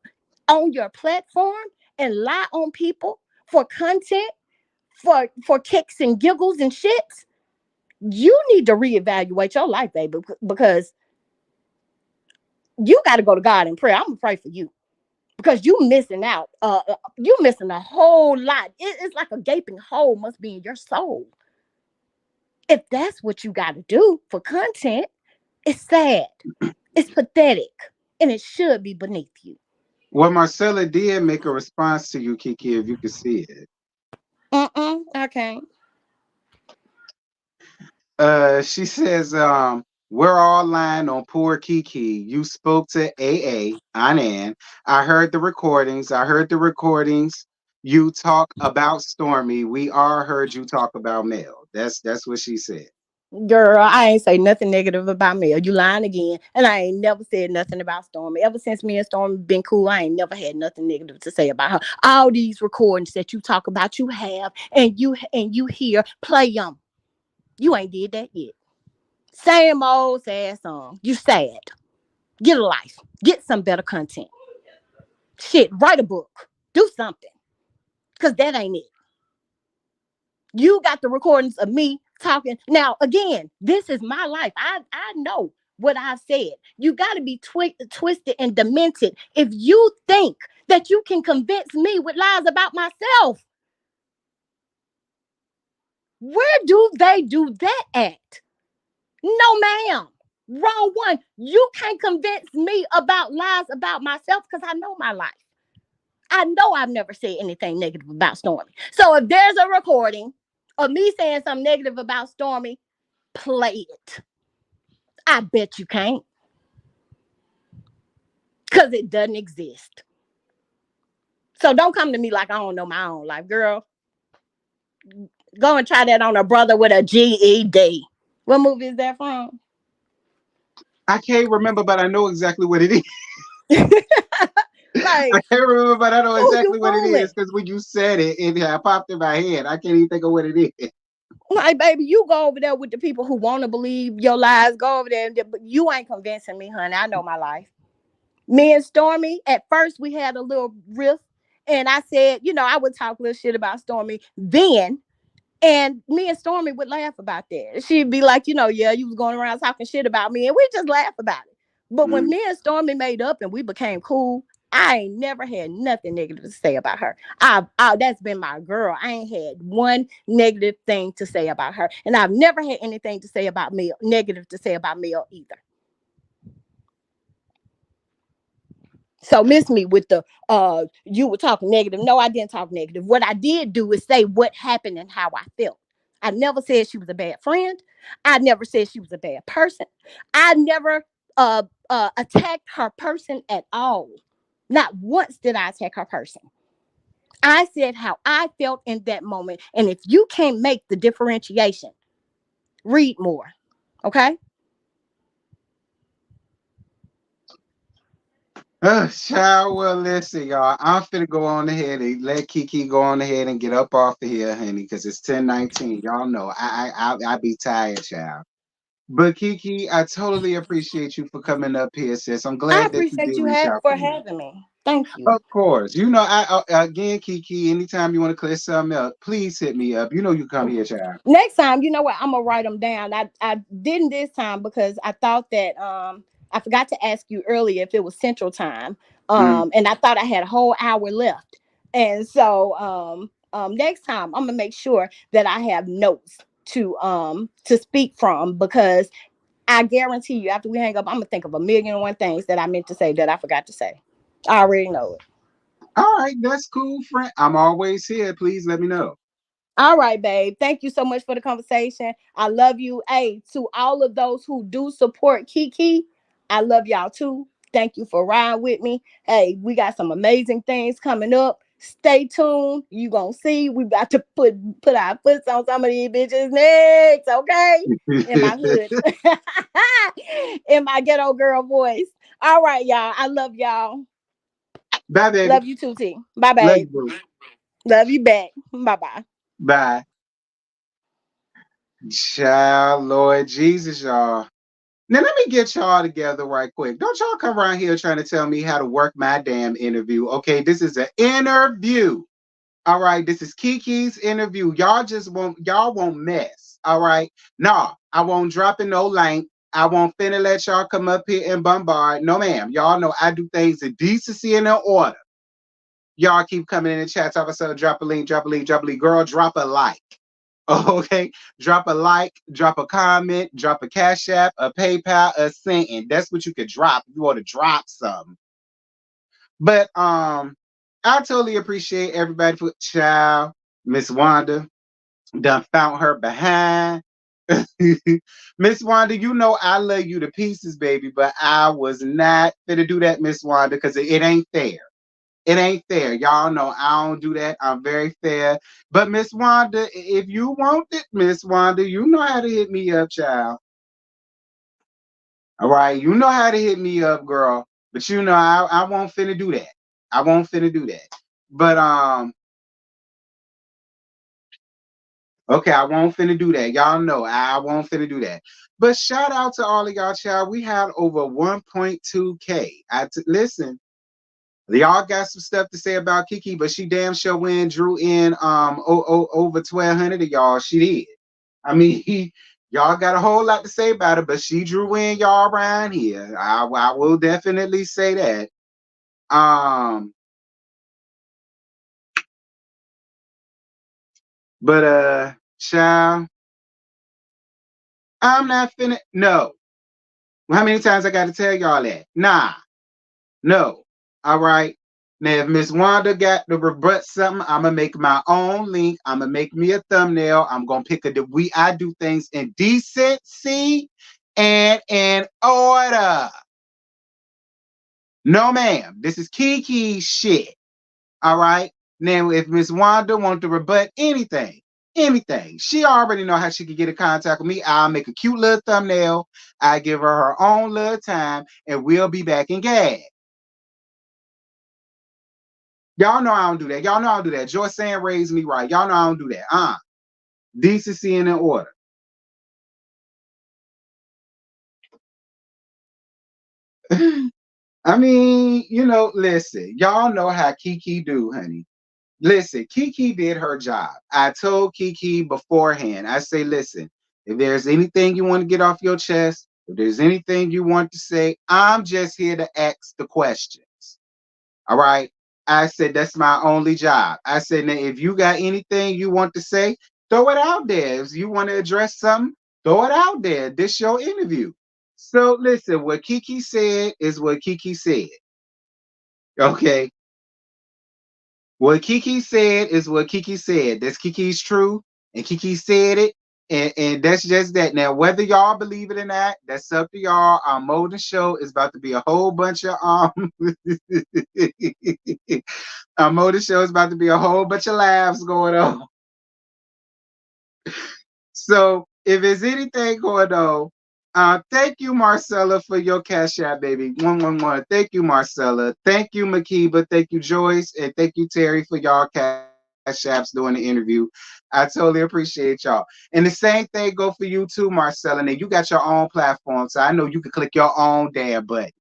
on your platform and lie on people for content, for kicks and giggles and shits, you need to reevaluate your life, baby, because you got to go to God in prayer. I'm gonna pray for you because you missing out. You missing a whole lot. It's like a gaping hole must be in your soul. If that's what you got to do for content, it's sad, it's pathetic, and it should be beneath you. Well, Marcella did make a response to you, Kiki, if you could see it. Okay. She says, we're all lying on poor Kiki. You spoke to AA, Anan. I heard the recordings. I heard the recordings. You talk about Stormy. We all heard you talk about Mel. That's what she said. Girl, I ain't say nothing negative about Mel. You lying again. And I ain't never said nothing about Stormy. Ever since me and Stormy been cool, I ain't never had nothing negative to say about her. All these recordings that you talk about, you have, and you hear, play them. You ain't did that yet. Same old sad song. You sad. Get a life. Get some better content. Shit, write a book. Do something. Cause that ain't it. You got the recordings of me talking. Now, again, this is my life. I know what I've said. You got to be twisted and demented if you think that you can convince me with lies about myself. Where do they do that at? No, ma'am. Wrong one. You can't convince me about lies about myself because I know my life. I know I've never said anything negative about Stormy. So if there's a recording of me saying something negative about Stormy, play it. I bet you can't because it doesn't exist. So don't come to me like I don't know my own life, girl. Go and try that on a brother with a GED. What movie is that from? I can't remember, but I know exactly what it is. Like, I can't remember, but I know who you exactly what it is fooling? because when you said it, it popped in my head. I can't even think of what it is. Like, baby, you go over there with the people who want to believe your lies. Go over there, but you ain't convincing me, honey. I know my life. Me and Stormy, at first we had a little riff, and I said, I would talk a little shit about Stormy then, and me and Stormy would laugh about that. She'd be like, yeah, you was going around talking shit about me, and we just laugh about it. But when Mm. me and Stormy made up and we became cool, I ain't never had nothing negative to say about her. That's been my girl. I ain't had one negative thing to say about her, and I've never had anything to say about Mel, negative to say about Mel either. So miss me with the you were talking negative. No, I didn't talk negative. What I did do is say what happened and how I felt. I never said she was a bad friend. I never said she was a bad person. I never attacked her person at all. Not once did I attack her person. I said how I felt in that moment. And if you can't make the differentiation, read more. Okay? Child, well, listen, y'all. I'm finna go on ahead and let Kiki go on ahead and get up off of here, honey, because it's 10:19. Y'all know I be tired, child. But Kiki, I totally appreciate you for coming up here, sis. I'm I glad that you appreciate did you reach out for to me. having me. Thank you. Of course, you know. Again, Kiki. Anytime you want to clear something up, please hit me up. You know you come here, child. Next time, you know what? I'm gonna write them down. I didn't this time because I thought that I forgot to ask you earlier if it was Central Time. Mm. And I thought I had a whole hour left. And so next time I'm gonna make sure that I have notes to speak from because I guarantee you after we hang up, I'm gonna think of a million and one things that I meant to say that I forgot to say. I already know it. All right, that's cool, friend. I'm always here. Please let me know. All right, babe. Thank you so much for the conversation. I love you. Hey, to all of those who do support Kiki, I love y'all too. Thank you for riding with me. Hey, we got some amazing things coming up. Stay tuned. You gonna see we about to put our foots on some of these bitches' necks, okay? In my hood. In my ghetto girl voice. All right, y'all. I love y'all. Bye, baby. Love you too, T. Bye, Love babe. you, boo. Love you back. Bye bye. Bye. Child, Lord Jesus, y'all. Now let me get y'all together right quick. Don't y'all come around here trying to tell me how to work my damn interview. Okay, this is an interview. All right, this is Keke's interview. Y'all won't mess. All right. Nah, I won't drop in no link. I won't finna let y'all come up here and bombard. No, ma'am. Y'all know I do things in decency and in order. Y'all keep coming in the chat, talking about drop a link, drop a link, drop a link. Girl, drop a like. Okay, drop a like, drop a comment, drop a cash app, a PayPal, a cent, and that's what you could drop if you want to drop something. But I totally appreciate everybody for child. Miss Wanda done found her behind. Miss Wanda, you know I love you to pieces, baby, but I was not gonna do that, Miss Wanda, because it ain't fair. It ain't fair. Y'all know I don't do that. I'm very fair. But Miss Wanda, if you want it, Miss Wanda, you know how to hit me up, child. All right. You know how to hit me up, girl. But you know, I won't finna do that. I won't finna do that. But okay, I won't finna do that. Y'all know I won't finna do that. But shout out to all of y'all, child. We had over 1.2K. Listen, y'all got some stuff to say about Keke, but she damn sure went drew in over 1,200 of y'all. She did. I mean, y'all got a whole lot to say about it, but she drew in y'all around here. I will definitely say that. Um, but child, I'm not finna. No. How many times I got to tell y'all that? Nah. No. All right. Now, if Miss Wanda got to rebut something, I'm gonna make my own link. I'm gonna make me a thumbnail. I'm gonna pick I do things in decency and in order. No, ma'am. This is Kiki shit. All right. Now, if Miss Wanda wants to rebut anything, she already know how she can get in contact with me. I'll make a cute little thumbnail. I give her her own little time, and we'll be back in gag. Y'all know I don't do that. Y'all know I don't do that. Joy Sand raised me right. Y'all know I don't do that. Decency and in order. I mean, listen, y'all know how Kiki do, honey. Listen, Kiki did her job. I told Kiki beforehand, I say, listen, if there's anything you want to get off your chest, if there's anything you want to say, I'm just here to ask the questions. All right. I said, that's my only job. I said, now, if you got anything you want to say, throw it out there. If you want to address something, throw it out there. This your interview. So listen, what Kiki said is what Kiki said. Okay. What Kiki said is what Kiki said. That's Kiki's truth, and Kiki said it, and that's just that. Now, whether y'all believe it or not, that's up to y'all. Our Molden show is about to be a whole bunch of our Molden show is about to be a whole bunch of laughs going on. So if there's anything going on, thank you, Marcella, for your cash app, baby. 111. Thank you, Marcella. Thank you, Makiba. Thank you, Joyce. And thank you, Terry, for y'all cash apps during the interview. I totally appreciate y'all. And the same thing go for you too, Marcella. And you got your own platform, so I know you can click your own damn button.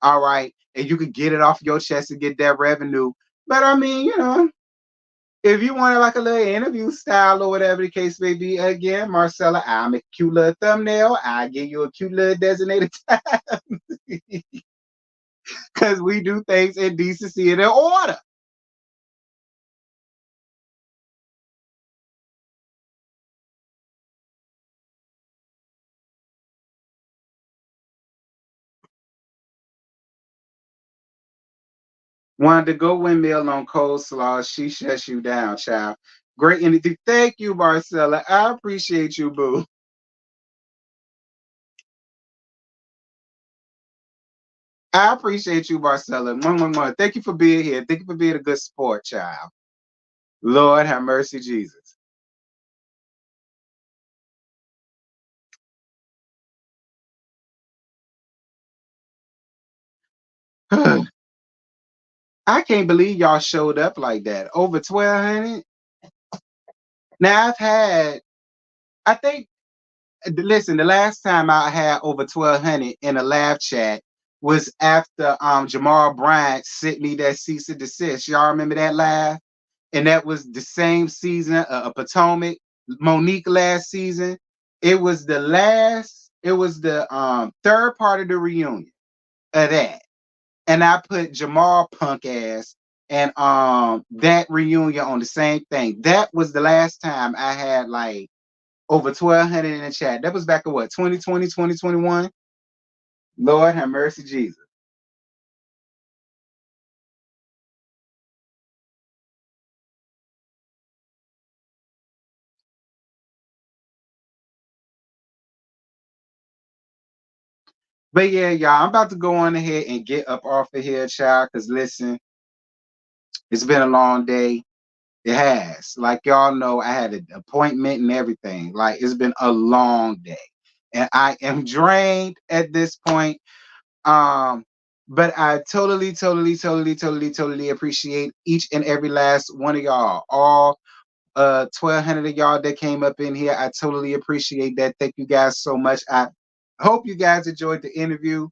All right. And you can get it off your chest and get that revenue. But I mean, if you wanted like a little interview style or whatever the case may be, again, Marcella, I'll make a cute little thumbnail. I'll give you a cute little designated time because we do things in decency and in order. Wanted to go windmill on coleslaw. She shuts you down, child. Great energy. Thank you, Marcella. I appreciate you, boo. I appreciate you, Marcella. Thank you for being here. Thank you for being a good sport, child. Lord have mercy, Jesus. I can't believe y'all showed up like that. Over 1,200. Now I think, listen, the last time I had over 1,200 in a live chat was after Jamal Bryant sent me that cease and desist. Y'all remember that live? And that was the same season of Potomac, Monique last season. It was the third part of the reunion of that. And I put Jamal punk ass and that reunion on the same thing. That was the last time I had like over 1,200 in the chat. That was back in what, 2020, 2021? Lord have mercy, Jesus. But yeah, y'all, I'm about to go on ahead and get up off of here, child. Cause listen, it's been a long day. It has. Like y'all know, I had an appointment and everything. Like it's been a long day. And I am drained at this point. Um, but I totally appreciate each and every last one of y'all. All 1,200 of y'all that came up in here. I totally appreciate that. Thank you guys so much. I hope you guys enjoyed the interview.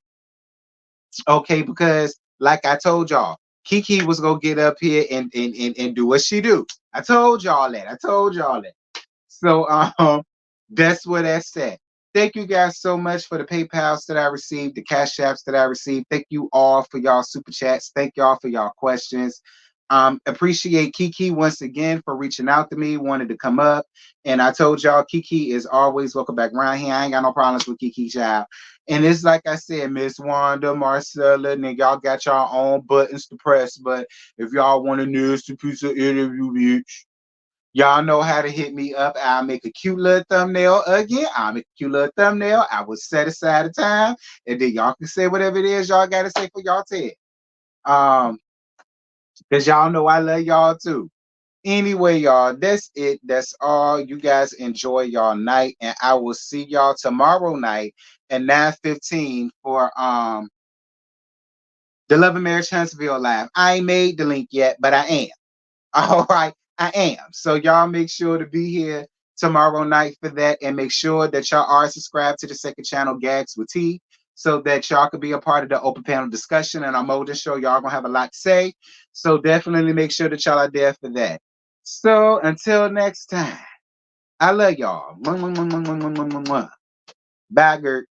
Okay, because like I told y'all, Keke was gonna get up here and do what she do. I told y'all that. I told y'all that. So that's where that's at. Thank you guys so much for the PayPals that I received, the Cash Apps that I received. Thank you all for y'all super chats. Thank y'all for y'all questions. Appreciate Keke once again for reaching out to me, wanted to come up. And I told y'all Keke is always welcome back around here. I ain't got no problems with Keke, child. And it's like I said, Miss Wanda, Marcella, and y'all got y'all own buttons to press. But if y'all want a nasty piece of interview, bitch, y'all know how to hit me up. I'll make a cute little thumbnail again. I'll make a cute little thumbnail. I will set aside a time, and then y'all can say whatever it is y'all got to say for y'all TED. Um, because y'all know I love y'all too. Anyway, y'all, that's it. That's all. You guys enjoy y'all night, and I will see y'all tomorrow night at 9:15 for the Love and Marriage Huntsville live. I ain't made the link yet, but I am. All right, I am. So y'all make sure to be here tomorrow night for that, and make sure that y'all are subscribed to the second channel, Gags with T, so that y'all can be a part of the open panel discussion. And I'm older show, y'all gonna have a lot to say. So definitely make sure that y'all are there for that. So until next time, I love y'all. Mwah, mwah, mwah, mwah, mwah, mwah, mwah, mwah. Bye, Gert.